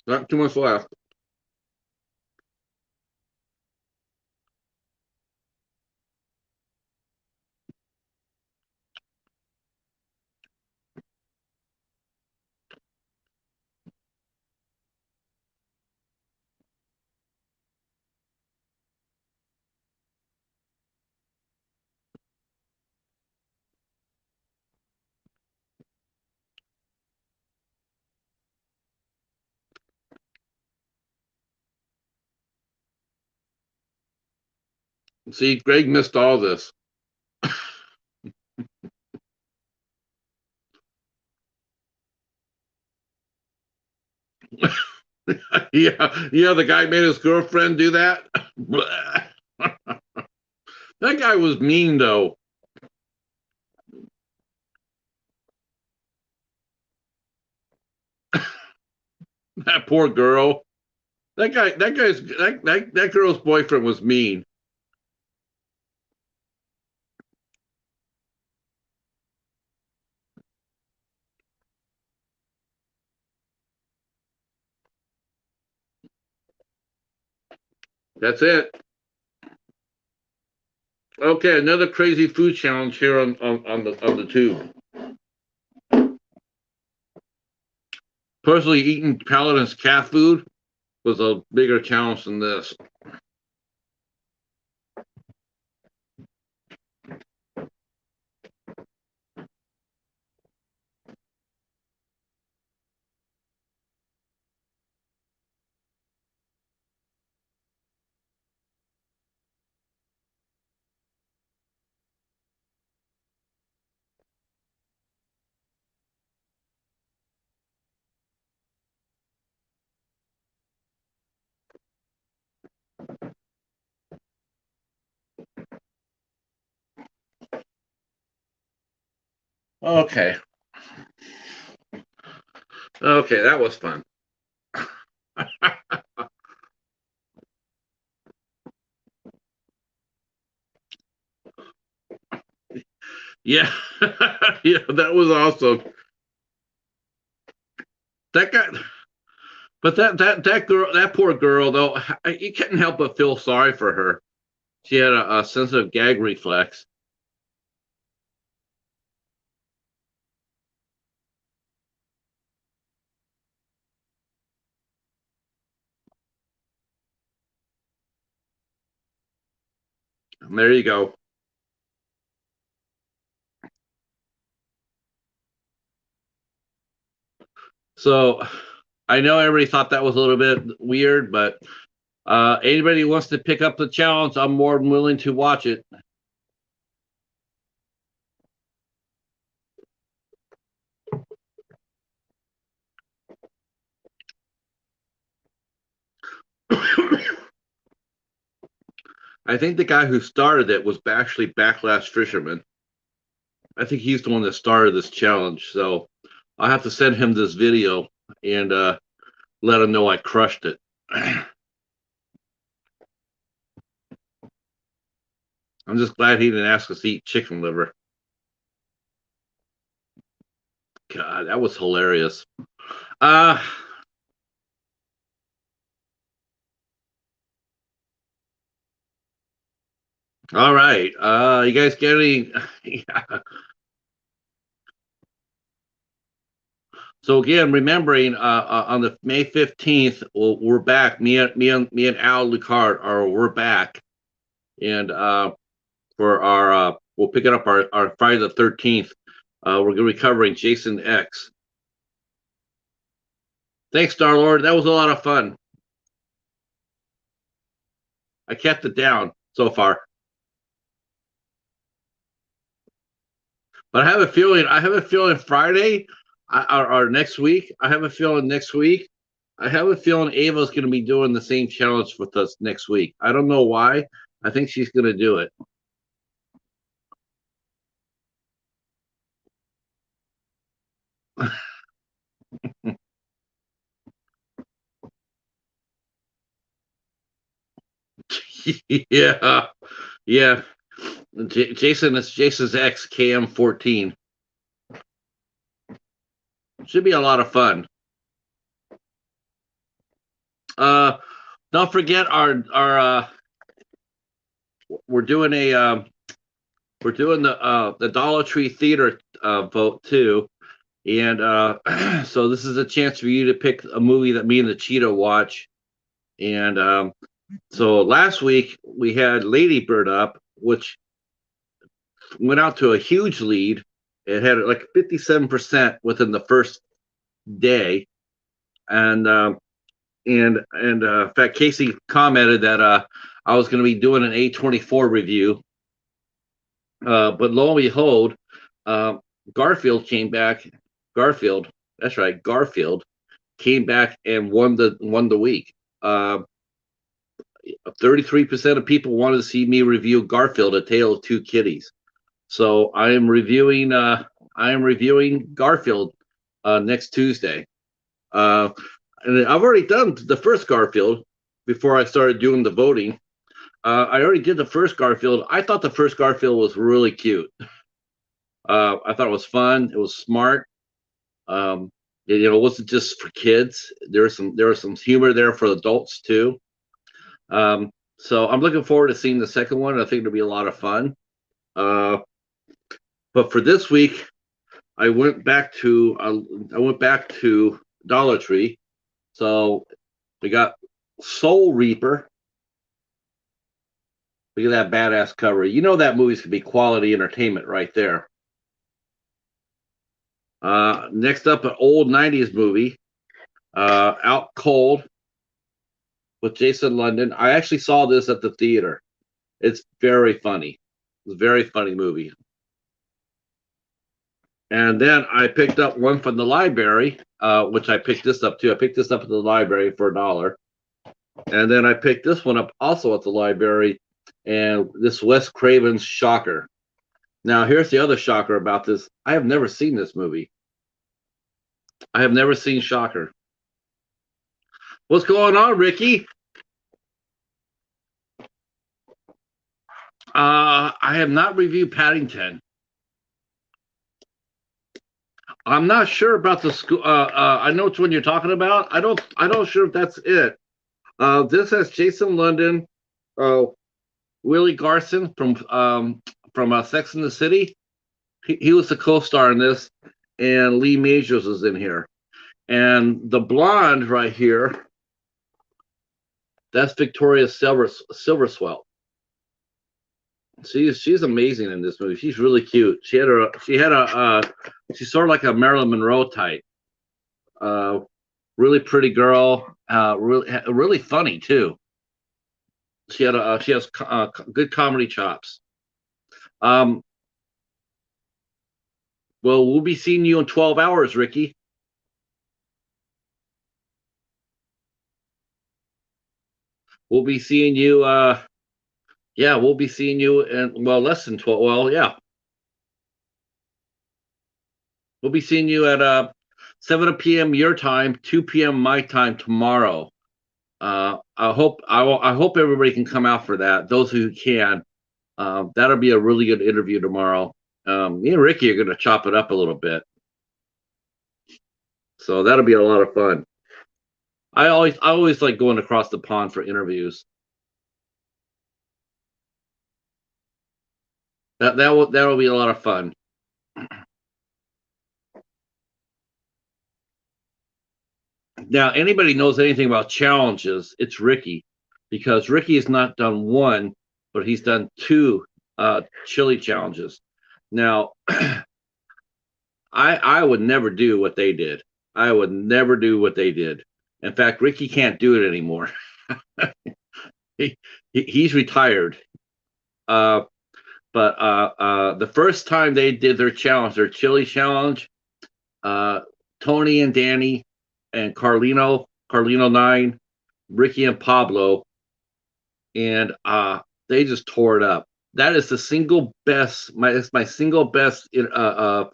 Not too much left. See, Greg missed all this. Yeah, yeah, the guy made his girlfriend do that. That guy was mean, though. That poor girl. That girl's boyfriend was mean. That's it. Okay, another crazy food challenge here on the tube. Personally, eating Paladin's cat food was a bigger challenge than this. Okay, okay, that was fun. Yeah, yeah, that was awesome. That guy, but that girl, that poor girl, though, you couldn't help but feel sorry for her. She had a sensitive gag reflex. There you go. So I know everybody thought that was a little bit weird, but anybody who wants to pick up the challenge, I'm more than willing to watch it. I think the guy who started it was actually Backlash Fisherman. I think he's the one that started this challenge. So I'll have to send him this video and let him know I crushed it. I'm just glad he didn't ask us to eat chicken liver. God, that was hilarious. Uh, all right. You guys get any? Yeah. So again, remembering on the May 15th, we're back. Me and Al Lucard are we're back, and for our we'll pick it up our Friday the 13th. We're going to be covering Jason X. Thanks, Star Lord. That was a lot of fun. I kept it down so far, but I have a feeling. I have a feeling Friday or next week. I have a feeling next week. I have a feeling Ava's going to be doing the same challenge with us next week. I don't know why. I think she's going to do it. Yeah, yeah. Jason is Jason's ex KM14. Should be a lot of fun. Uh, don't forget our we're doing a we're doing the Dollar Tree Theater vote too, and so this is a chance for you to pick a movie that me and the Cheetah watch. And so last week we had Lady Bird up, which went out to a huge lead. It had like 57% within the first day, and And in fact, Casey commented that I was going to be doing an A24 review, but lo and behold, uh, Garfield came back. Garfield, that's right, Garfield came back and won the week. 33% of people wanted to see me review Garfield: A Tale of Two Kitties. So I am reviewing Garfield next Tuesday. Uh, and I've already done the first Garfield before I started doing the voting. I already did the first Garfield. I thought the first Garfield was really cute. I thought it was fun. It was smart. Um, it wasn't just for kids. There was some humor there for adults too. So I'm looking forward to seeing the second one. I think it'll be a lot of fun. Uh, but for this week, I went back to Dollar Tree. So we got Soul Reaper. Look at that badass cover. You know that movie's gonna be quality entertainment right there. Next up, an old '90s movie, Out Cold with Jason London. I actually saw this at the theater. It's very funny. It's a very funny movie. And then I picked up one from the library, which I picked this up too. I picked this up at the library for $1. And then I picked this one up also at the library, and this Wes Craven's Shocker. Now, here's the other shocker about this. I have never seen this movie. I have never seen Shocker. What's going on, Ricky? I have not reviewed Paddington. I'm not sure about the school. I know which one you're talking about. I don't sure if that's it. This has Jason London, uh, Willie Garson from Sex and the City. He was the co-star in this, and Lee Majors is in here. And the blonde right here, that's Victoria Silverswell. She's amazing in this movie. She's really cute. She's sort of like a Marilyn Monroe type. Uh, really pretty girl. Really funny too. She has good comedy chops. Um, well, we'll be seeing you in 12 hours, Ricky. We'll be seeing you. Yeah, we'll be seeing you in less than 12. Well, yeah, we'll be seeing you at 7 p.m. your time, 2 p.m. my time tomorrow. I hope everybody can come out for that. Those who can, that'll be a really good interview tomorrow. Me and Ricky are going to chop it up a little bit, so that'll be a lot of fun. I always like going across the pond for interviews. That'll be a lot of fun. Now, anybody knows anything about challenges, it's Ricky, because Ricky has not done one, but he's done two chili challenges. Now, I would never do what they did. I would never do what they did. In fact, Ricky can't do it anymore. he, he's retired. Uh, but the first time they did their challenge, their chili challenge, uh, Tony and Danny and Carlino 9, Ricky and Pablo, and they just tore it up. That is the single best. It's my single best YouTube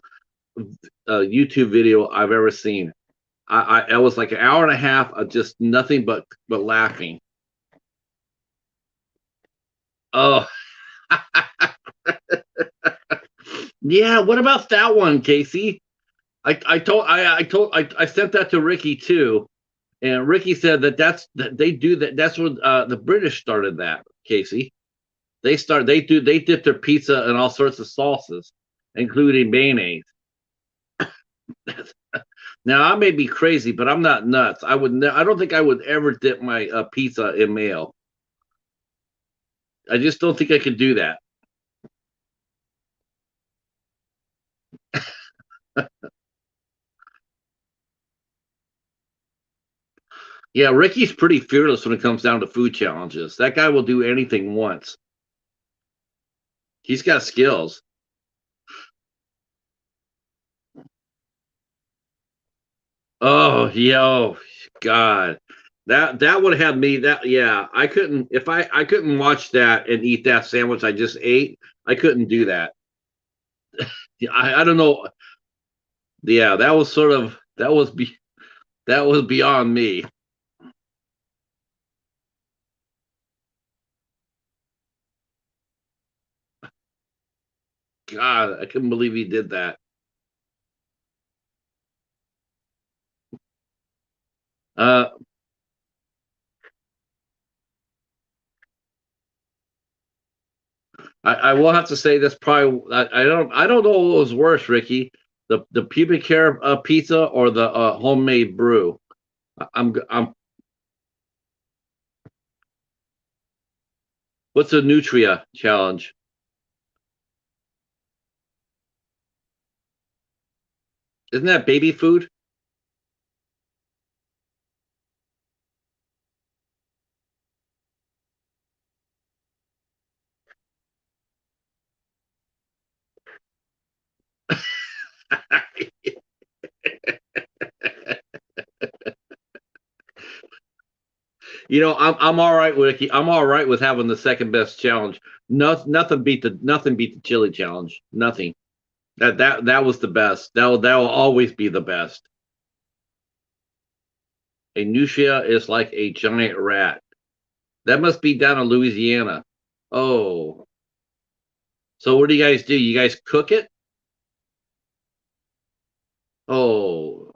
video I've ever seen. I was like an hour and a half of just nothing but laughing. Oh, yeah. What about that one, Casey? I sent that to Ricky too, and Ricky said that they do that. That's what the British started that, Casey. They dip their pizza in all sorts of sauces, including mayonnaise. Now I may be crazy, but I'm not nuts. I don't think I would ever dip my pizza in mayo. I just don't think I could do that. Yeah, Ricky's pretty fearless when it comes down to food challenges. That guy will do anything once. He's got skills. Oh, yo, God. That would have me that yeah, I couldn't if I couldn't watch that and eat that sandwich I just ate. I couldn't do that. Yeah, I don't know. Yeah, that was sort of that was beyond me. God, I couldn't believe he did that. Uh, I will have to say this probably I don't know what was worse, Ricky, the pubic hair pizza or the homemade brew. I'm what's a nutria challenge? Isn't that baby food? I'm all right with I'm all right with having the second best challenge. Nothing beat the chili challenge. Nothing. That was the best. That will always be the best. A nutria is like a giant rat. That must be down in Louisiana. Oh, so what do you guys do? You guys cook it? Oh,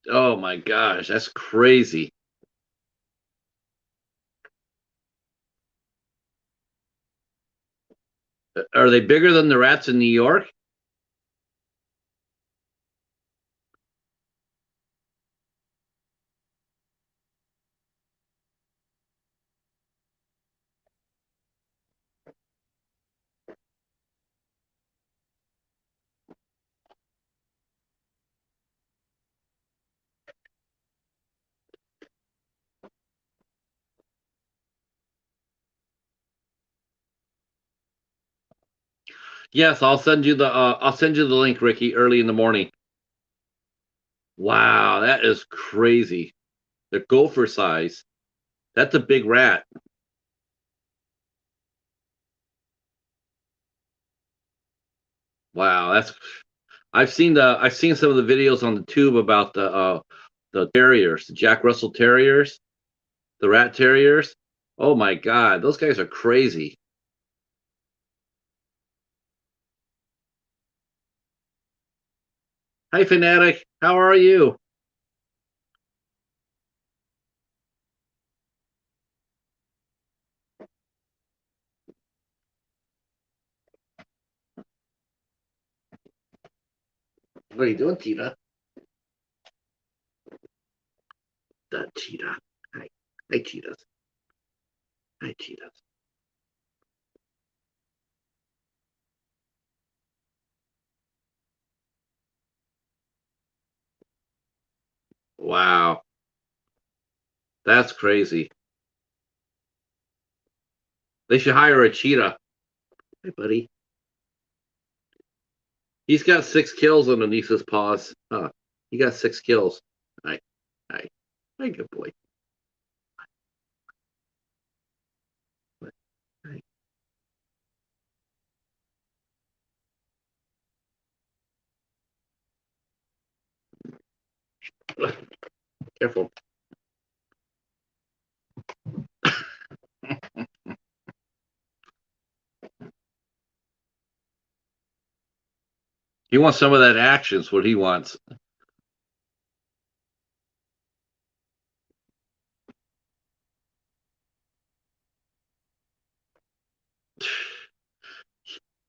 oh my gosh, that's crazy. Are they bigger than the rats in New York? Yes, I'll send you the link, Ricky, early in the morning. Wow, that is crazy. The gopher size. That's a big rat. Wow, that's I've seen some of the videos on the tube about the terriers, the Jack Russell Terriers, the rat terriers. Oh my God, those guys are crazy. Hi, fanatic. How are you? What are you doing, Cheetah? The cheetah. Hi, hi, cheetahs. Hi, cheetahs. Wow, that's crazy. They should hire a cheetah. Hey, buddy. He's got 6 kills underneath his paws. Huh. He got 6 kills. Hi, hi, hi, good boy. Hi. Careful. He wants some of that action. Is what he wants.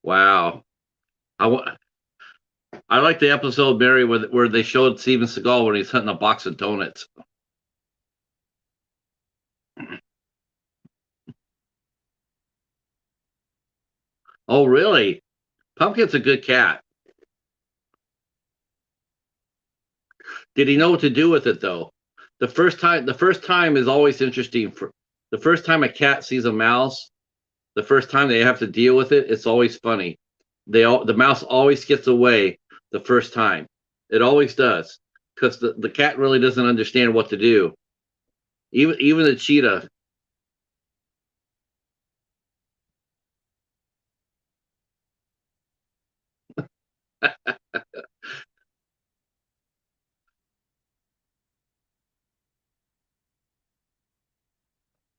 Wow. I, I like the episode, Barry, where they showed Steven Seagal when he's hunting a box of donuts. Oh, really? Pumpkin's a good cat. Did he know what to do with it though? The first time is always interesting. For the first time a cat sees a mouse, the first time they have to deal with it, it's always funny. The mouse always gets away the first time. It always does because the cat really doesn't understand what to do. Even the cheetah.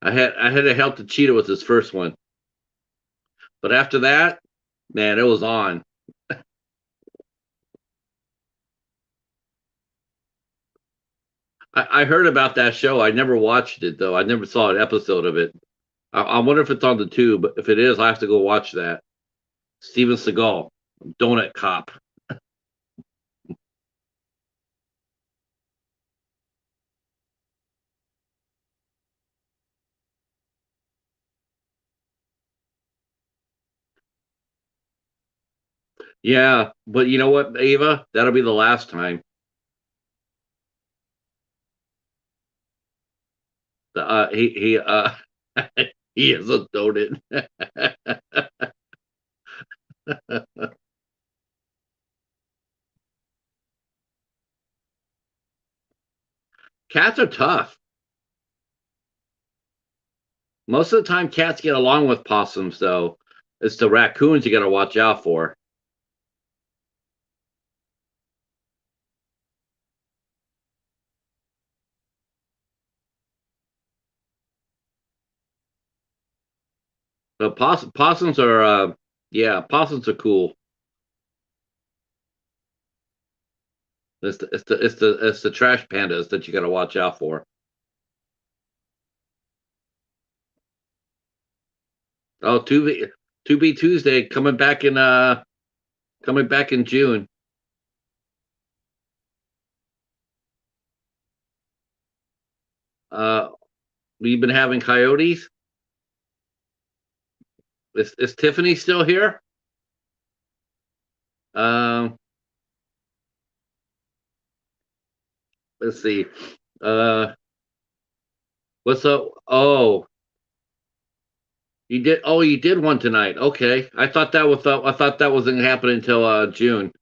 I had to help the cheetah with his first one, but after that, man, it was on. I heard about that show. I never watched it though. I never saw an episode of it. I wonder if it's on the tube. If it is, I have to go watch that. Steven Seagal, Donut Cop. Yeah, but you know what, Ava? That'll be the last time. He he is a donut. Cats are tough. Most of the time, cats get along with possums, though. It's the raccoons you got to watch out for. The possums are, yeah, possums are cool. It's the trash pandas that you got to watch out for. Oh, to be Tuesday coming back in June. Uh, we've been having coyotes. Is Tiffany still here? Um, let's see. Uh, what's up? Oh, you did. Oh, you did one tonight. Okay, I thought that wasn't happening until June.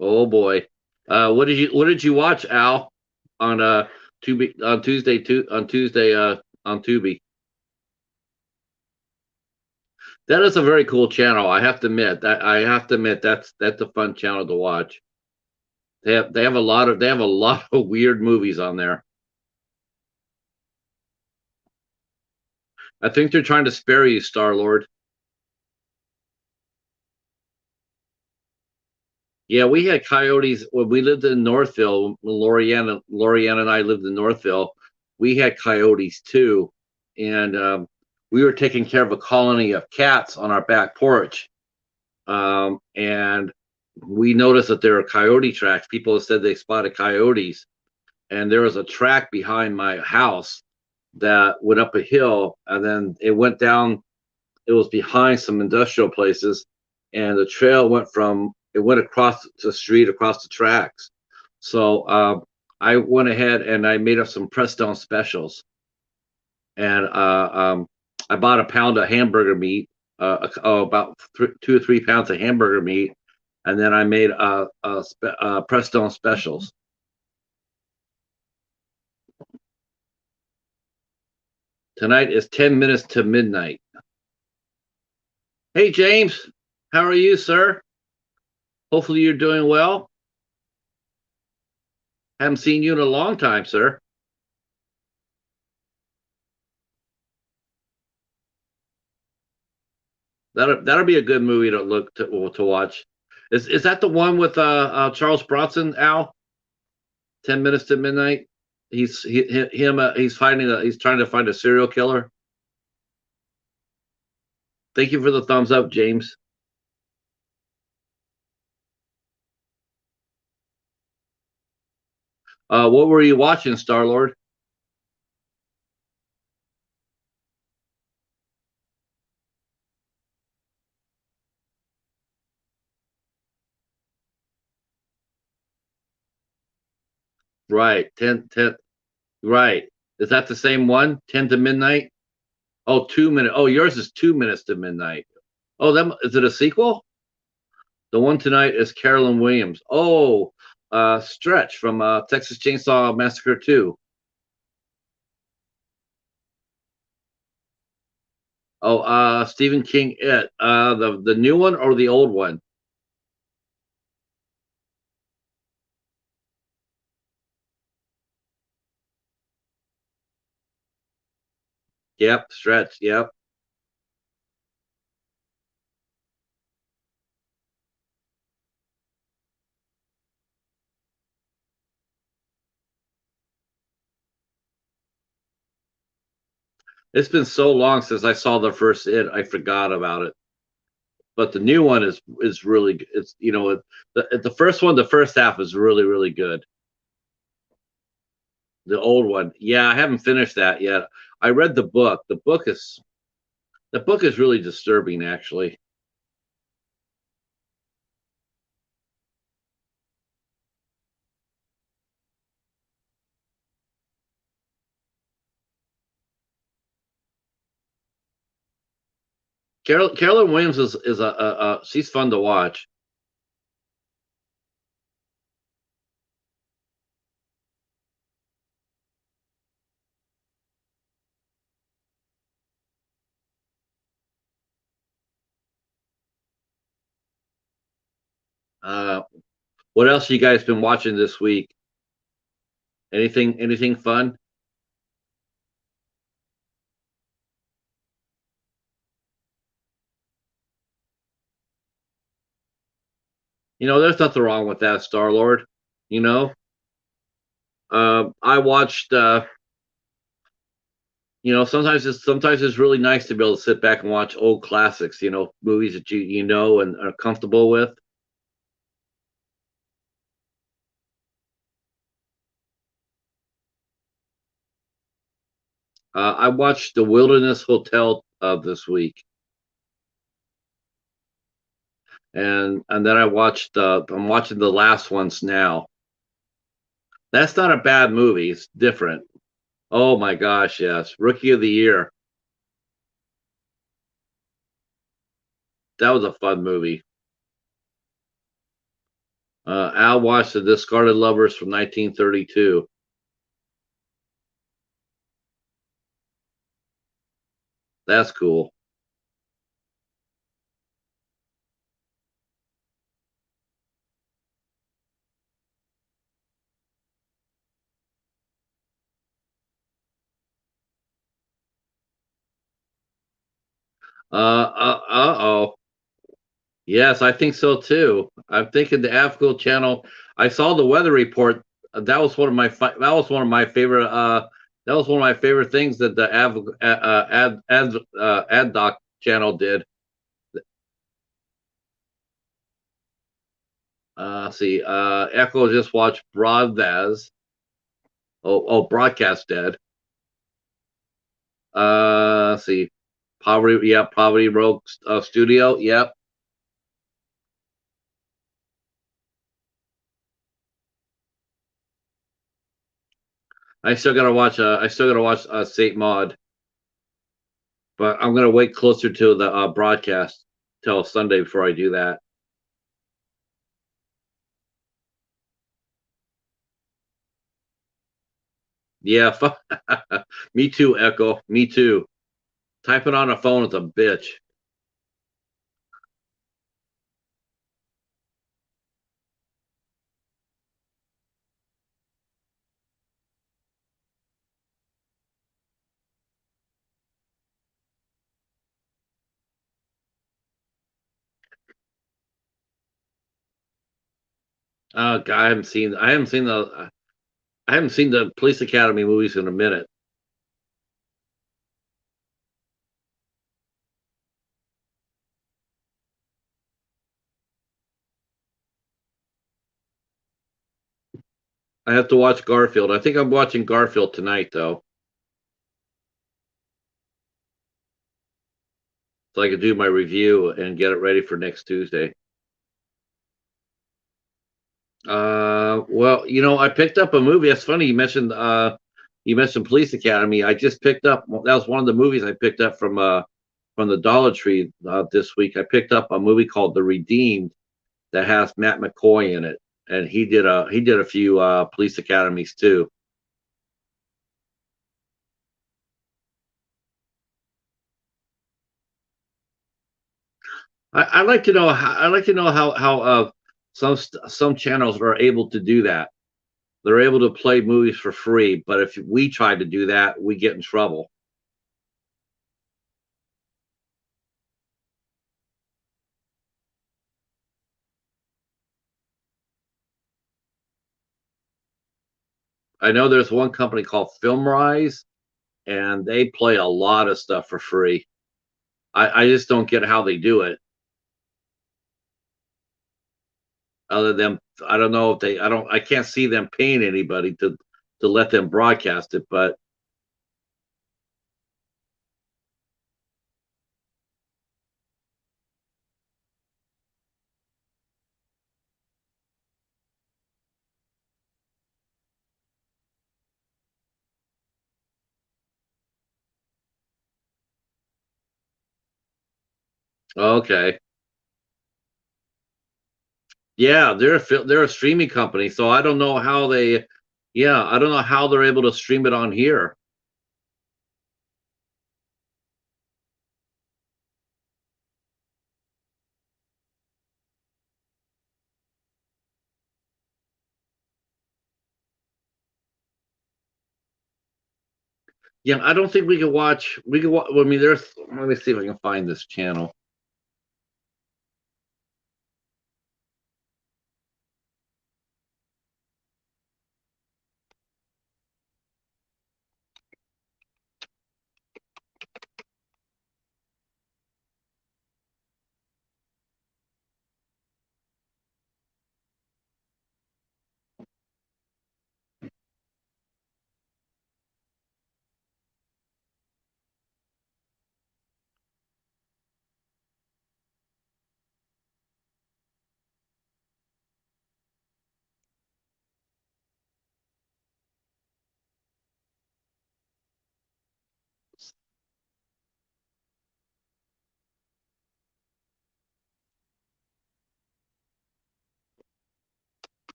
Oh boy. What did you watch, Al? On Tubi on Tuesday on Tubi. That is a very cool channel. I have to admit that's a fun channel to watch. They have a lot of weird movies on there. I think they're trying to spare you, Star Lord. Yeah, we had coyotes when we lived in Northville. When Lorianne and I lived in Northville. We had coyotes too, and we were taking care of a colony of cats on our back porch. And we noticed that there were coyote tracks. People have said they spotted coyotes, and there was a track behind my house that went up a hill, and then it went down. It was behind some industrial places, and the trail went across the street, across the tracks. So I went ahead and I made up some press down specials, and I bought a pound of hamburger meat, about 2 or 3 pounds of hamburger meat, and then I made press down specials. Tonight is 10 minutes to midnight. Hey James, how are you, sir? Hopefully you're doing well. Haven't seen you in a long time, sir. That'll be a good movie to watch. Is that the one with Charles Bronson, Al? 10 minutes to midnight. He's trying to find a serial killer. Thank you for the thumbs up, James. What were you watching, Star Lord? Right. 10. Right. Is that the same one? 10 to midnight? Oh, 2 minutes. Oh, yours is 2 minutes to midnight. Oh, that is it a sequel? The one tonight is Carolyn Williams. Oh, Stretch from Texas Chainsaw Massacre 2. Oh, Stephen King. It the new one or the old one? Yep, Stretch. Yep. It's been so long since I saw the first It, I forgot about it. But the new one is really it's the first one, the first half is really good. The old one, yeah, I haven't finished that yet. I read the book. The book is really disturbing, actually. Carolyn Williams is she's fun to watch. Uh, what else you guys been watching this week? Anything fun? There's nothing wrong with that, Star Lord. You know, I watched. Sometimes it's really nice to be able to sit back and watch old classics. Movies that you know and are comfortable with. I watched The Wilderness Hotel this week, and then I'm watching the last ones now. That's not a bad movie. It's different. Oh my gosh, yes, Rookie of the Year. That was a fun movie. Al watched The Discarded Lovers from 1932. That's cool. Oh. Yes, I think so too. I'm thinking the Africa Channel. I saw the weather report. That was one of that was one of my favorite. That was one of my favorite things that the ad doc channel did. See, Echo just watched Broadvaz. Broadcast dead. See, Poverty. Yeah, Poverty Road Studio. Yep. I still gotta watch Saint Maud, but I'm gonna wait closer to the broadcast till Sunday before I do that. Yeah, me too, Echo. Me too. Typing on a phone is a bitch. Oh God, I haven't seen the Police Academy movies in a minute. I have to watch Garfield. I think I'm watching Garfield tonight though, so I can do my review and get it ready for next Tuesday. Well, I picked up a movie. That's funny. You mentioned Police Academy. I just picked up. That was one of the movies I picked up from the Dollar Tree this week. I picked up a movie called The Redeemed that has Matt McCoy in it, and he did a few Police Academies too. I like to know how some channels are able to do that. They're able to play movies for free, but if we try to do that, we get in trouble. I know there's one company called Filmrise, and they play a lot of stuff for free. I just don't get how they do it. Other than I don't know if I can't see them paying anybody to let them broadcast it. But okay, yeah, they're a streaming company, so I don't know how they. Yeah, I don't know how they're able to stream it on here. Yeah, I don't think we can watch. We can watch. I mean, there's. Let me see if I can find this channel.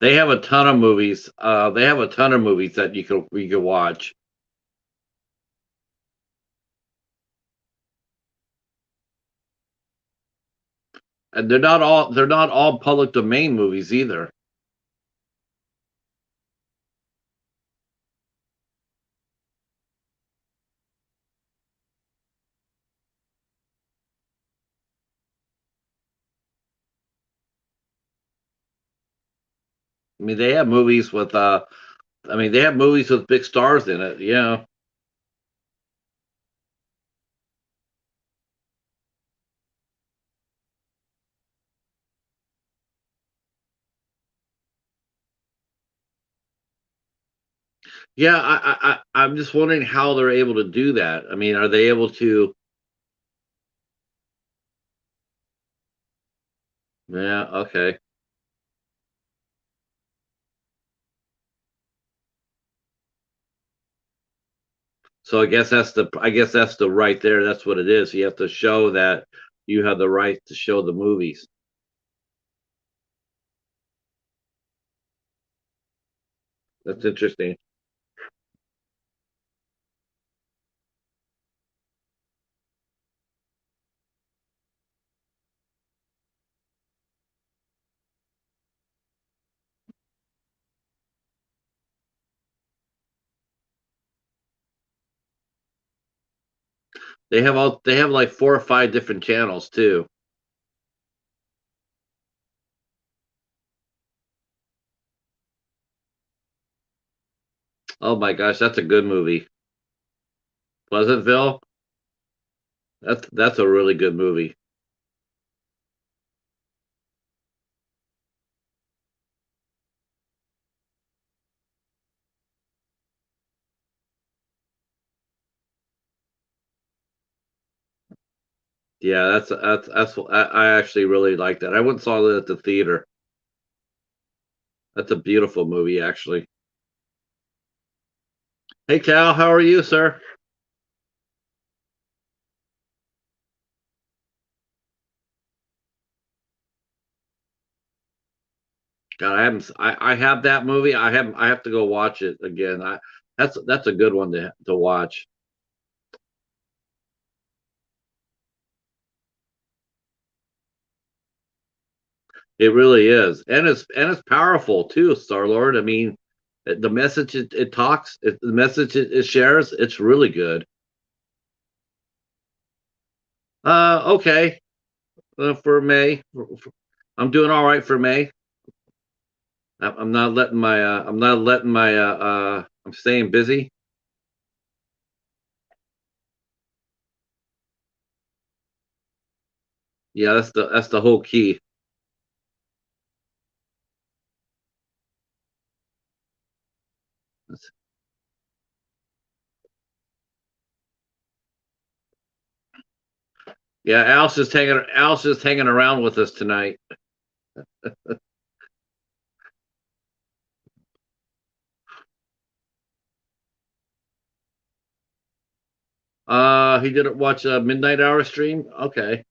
They have a ton of movies. They have a ton of movies that you can watch, and they're not all public domain movies either. I mean, they have movies with. I mean, they have movies with big stars in it. Yeah, yeah. I'm just wondering how they're able to do that. I mean, are they able to? Yeah. Okay. So I guess that's the right there. That's what it is. You have to show that you have the right to show the movies. That's interesting. They have like four or five different channels too. Oh my gosh, that's a good movie. Pleasantville. That's a really good movie. Yeah, that's I actually really like that. I went and saw that at the theater. That's a beautiful movie, actually. Hey, Cal, how are you, sir? God, I haven't. I have that movie. I haven't. I have to go watch it again. That's a good one to watch. It really is, and it's powerful too, Star Lord. I mean, the message it talks, the message it shares, it's really good. Okay, for May, I'm doing all right for May. I'm not letting my I'm not letting my I'm staying busy. Yeah, that's the whole key. Yeah, Al's just hanging around with us tonight. He didn't watch a midnight hour stream. Okay.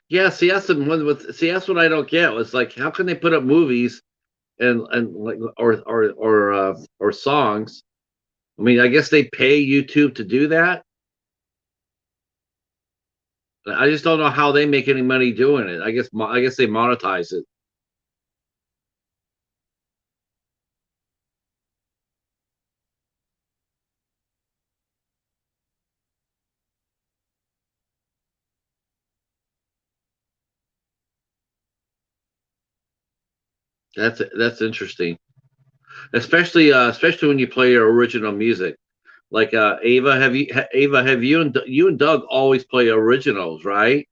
Yeah, see that's the one with see that's what I don't get. It's like how can they put up movies and like or songs? I mean, I guess they pay YouTube to do that. I just don't know how they make any money doing it. I guess they monetize it. That's interesting, especially when you play your original music. Like Ava, have you and Doug always play originals, right?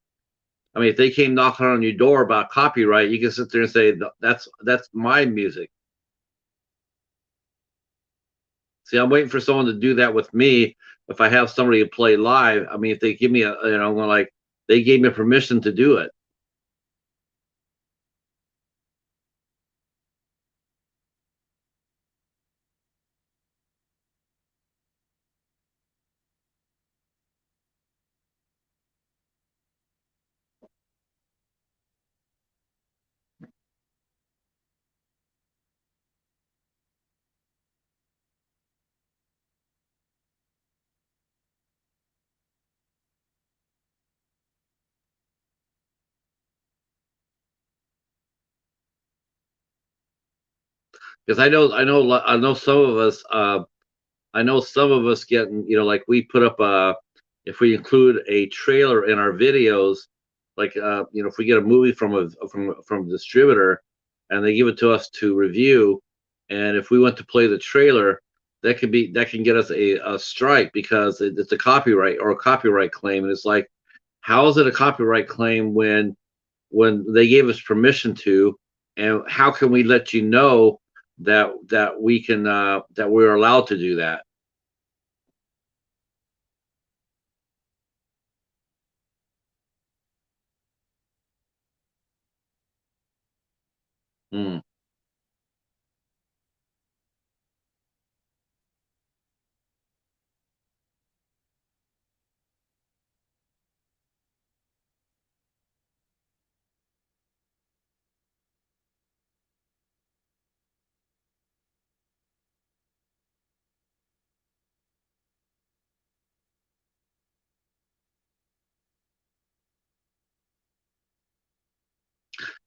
I mean, if they came knocking on your door about copyright, you can sit there and say that's my music. See, I'm waiting for someone to do that with me. If I have somebody to play live, I mean, if they give me like they gave me permission to do it. Because I know some of us. I know some of us getting, like we put up if we include a trailer in our videos, like if we get a movie from a distributor, and they give it to us to review, and if we want to play the trailer, that can get us a strike because it's a copyright or a copyright claim, and it's like, how is it a copyright claim when they gave us permission to, and how can we let you know that we can that we're allowed to do that? Hmm.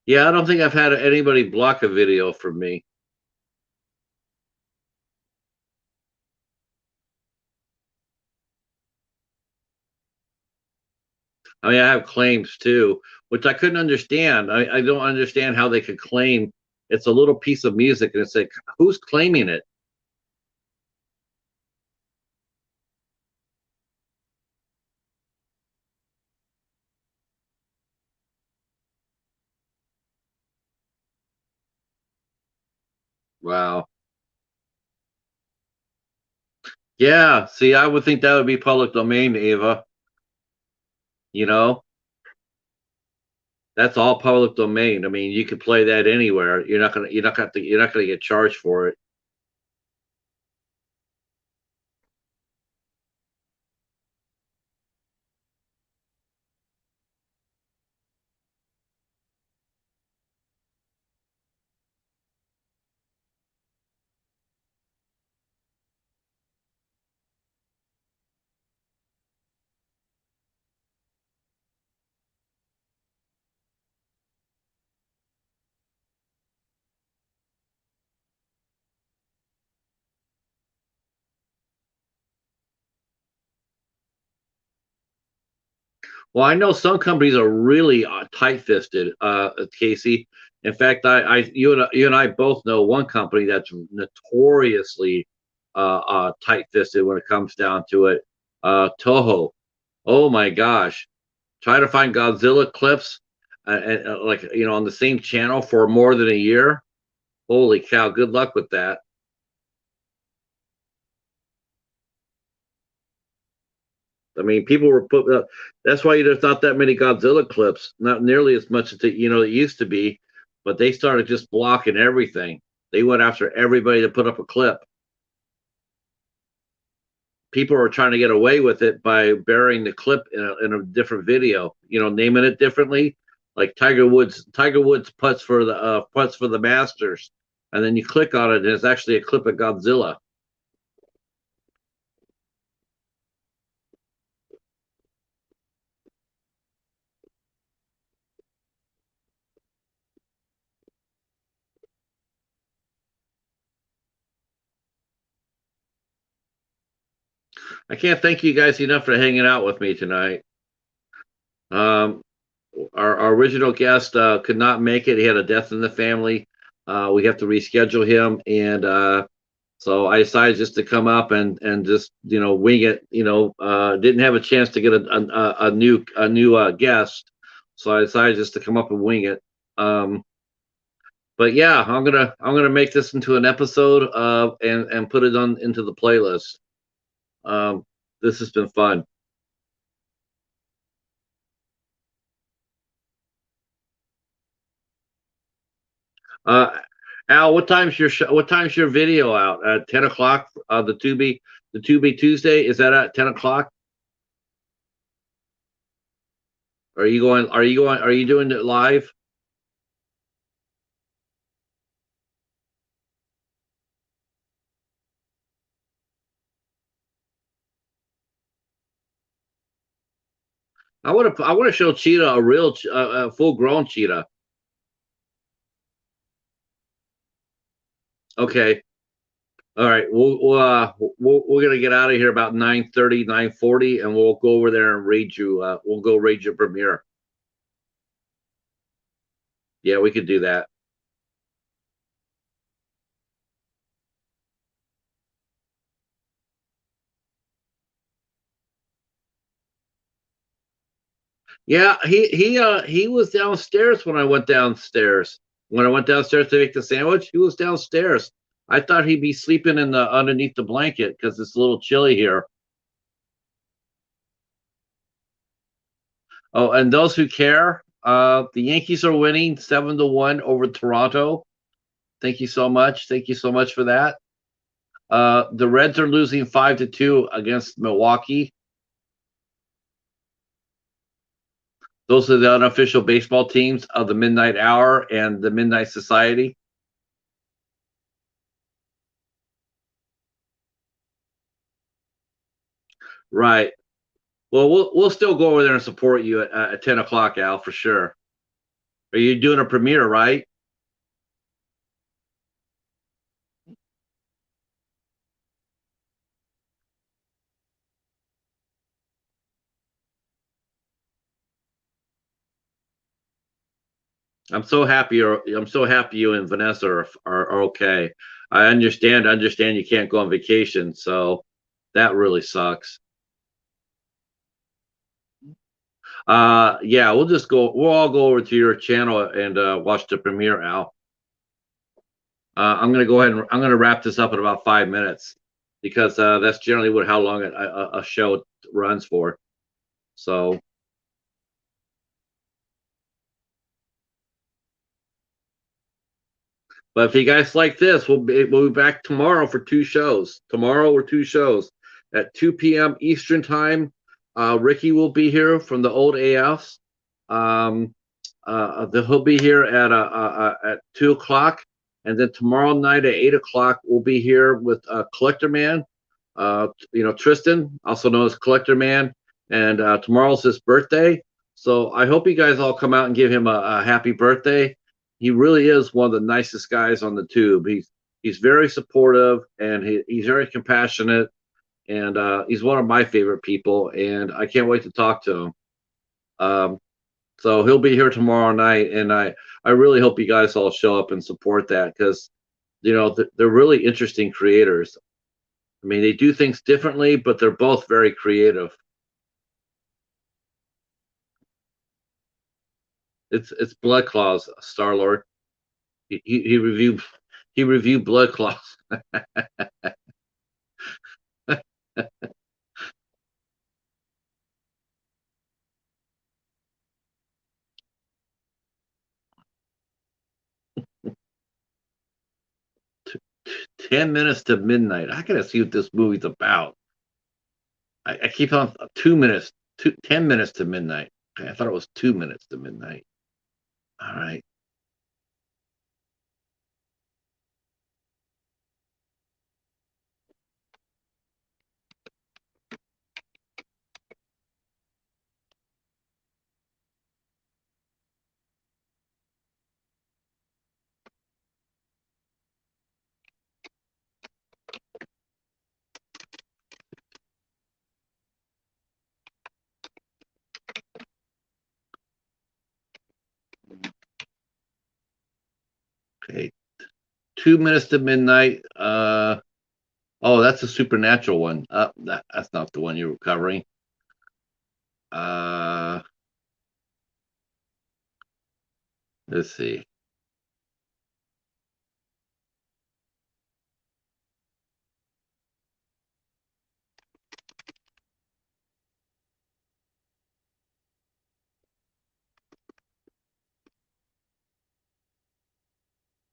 Yeah, I don't think I've had anybody block a video from me. I mean, I have claims too, which I couldn't understand. I don't understand how they could claim it's a little piece of music and it's like, who's claiming it? Wow. Yeah. See, I would think that would be public domain, Ava. You know? That's all public domain. I mean, you can play that anywhere. You're not gonna get charged for it. Well, I know some companies are really tight-fisted, Casey. In fact, you and I both know one company that's notoriously tight-fisted when it comes down to it. Toho. Oh my gosh, try to find Godzilla clips, like on the same channel for more than a year. Holy cow! Good luck with that. I mean, people were put. That's why there's not that many Godzilla clips, not nearly as much as it used to be. But they started just blocking everything. They went after everybody to put up a clip. People are trying to get away with it by burying the clip in a different video. Naming it differently, like Tiger Woods putts for the Masters, and then you click on it, and it's actually a clip of Godzilla. I can't thank you guys enough for hanging out with me tonight. Um, our original guest could not make it. He had a death in the family. We have to reschedule him, and so I decided just to come up and just wing it. Didn't have a chance to get a new guest, so I decided just to come up and wing it. But yeah, I'm gonna make this into an episode and put it on into the playlist. Um, this has been fun. Uh, Al, what time's your video out? At 10 o'clock. The To Be Tuesday, is that at 10 o'clock? Are you going? Are you going? Are you doing it live? I want to show Cheetah a full grown cheetah. Okay. All right. We're gonna get out of here about 9:30, 9:40, and we'll go over there and raid you. We'll go raid your premiere. Yeah, we could do that. Yeah, he was downstairs when I went downstairs. When I went downstairs to make the sandwich, he was downstairs. I thought he'd be sleeping in the underneath the blanket because it's a little chilly here. Oh, and those who care, the Yankees are winning 7-1 over Toronto. Thank you so much. Thank you so much for that. The Reds are losing 5-2 against Milwaukee. Those are the unofficial baseball teams of the Midnight Hour and the Midnight Society. Right. Well, we'll still go over there and support you at 10 o'clock, Al, for sure. Are you doing a premiere, right? I'm so happy you and Vanessa are okay. I understand you can't go on vacation, so that really sucks. Yeah, we'll all go over to your channel and watch the premiere, Al. I'm gonna go ahead and I'm gonna wrap this up in about 5 minutes because that's generally how long a show runs for. So But if you guys like this, we'll be back tomorrow for two shows. Tomorrow or two shows at 2 p.m. Eastern time. Ricky will be here from the old AFs. Um, he'll be here at 2 o'clock, and then tomorrow night at 8 o'clock we'll be here with Collector Man. Tristan, also known as Collector Man, and tomorrow's his birthday. So I hope you guys all come out and give him a happy birthday. He really is one of the nicest guys on the tube. He's very supportive, and he's very compassionate, and he's one of my favorite people. And I can't wait to talk to him. Um, so he'll be here tomorrow night, and I really hope you guys all show up and support that, because they're really interesting creators. I mean, they do things differently, but they're both very creative. It's Blood Claws, Star Lord. He reviewed Blood Claws. 10 minutes to midnight. I gotta see what this movie's about. I keep on 2 minutes, 10 minutes to midnight. Okay, I thought it was 2 minutes to midnight. All right. Okay. 2 minutes to midnight. Oh, that's a supernatural one. That's not the one you were covering. Uh, let's see.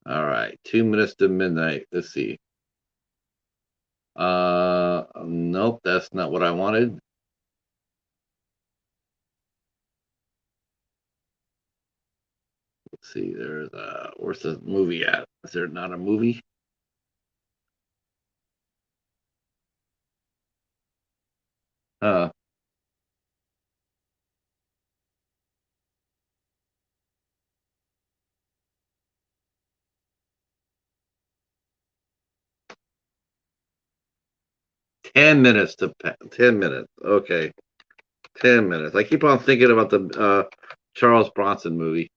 All right, 2 minutes to midnight. Let's see. Nope, that's not what I wanted. Let's see. Where's the movie at? Is there not a movie? Uh, 10 minutes to 10 minutes. Okay, 10 minutes. I keep on thinking about the Charles Bronson movie.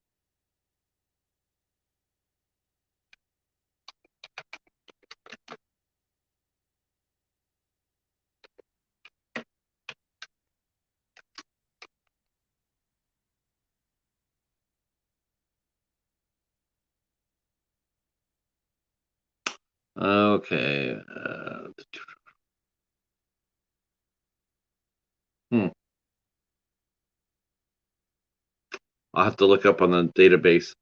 Okay. Hmm. I'll have to look up on the database.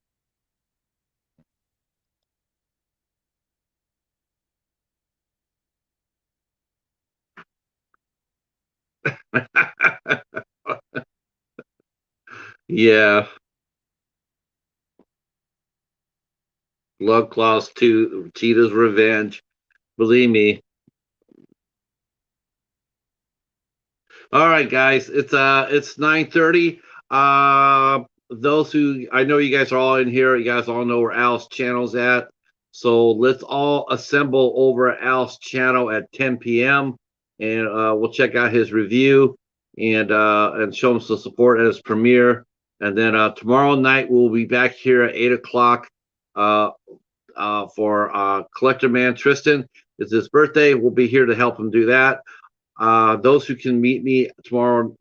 Yeah, Love Claws 2, Cheetah's Revenge. Believe me. All right, guys. It's 9:30. Those who I know you guys are all in here. You guys all know where Al's channel's at. So let's all assemble over at Al's channel at 10 p.m. and we'll check out his review and show him some support at his premiere. And then tomorrow night we'll be back here at 8 o'clock uh, for Collector Man Tristan. It's his birthday. We'll be here to help him do that. Those who can meet me tomorrow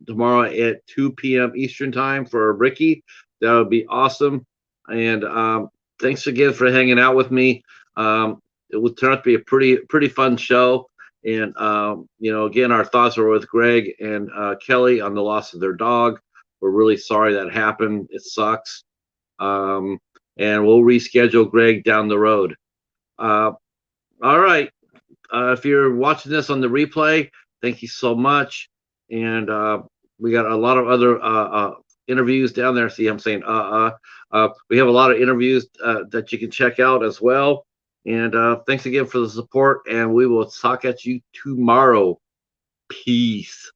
at 2 p.m. Eastern time for Ricky, that would be awesome. And thanks again for hanging out with me. It will turn out to be a pretty fun show. And again, our thoughts are with Greg and Kelly on the loss of their dog. We're really sorry that happened. It sucks. Um, and we'll reschedule Greg down the road. Uh, all right. If you're watching this on the replay, thank you so much. And we got a lot of other interviews down there. See, I'm saying we have a lot of interviews that you can check out as well. And thanks again for the support. And we will talk at you tomorrow. Peace.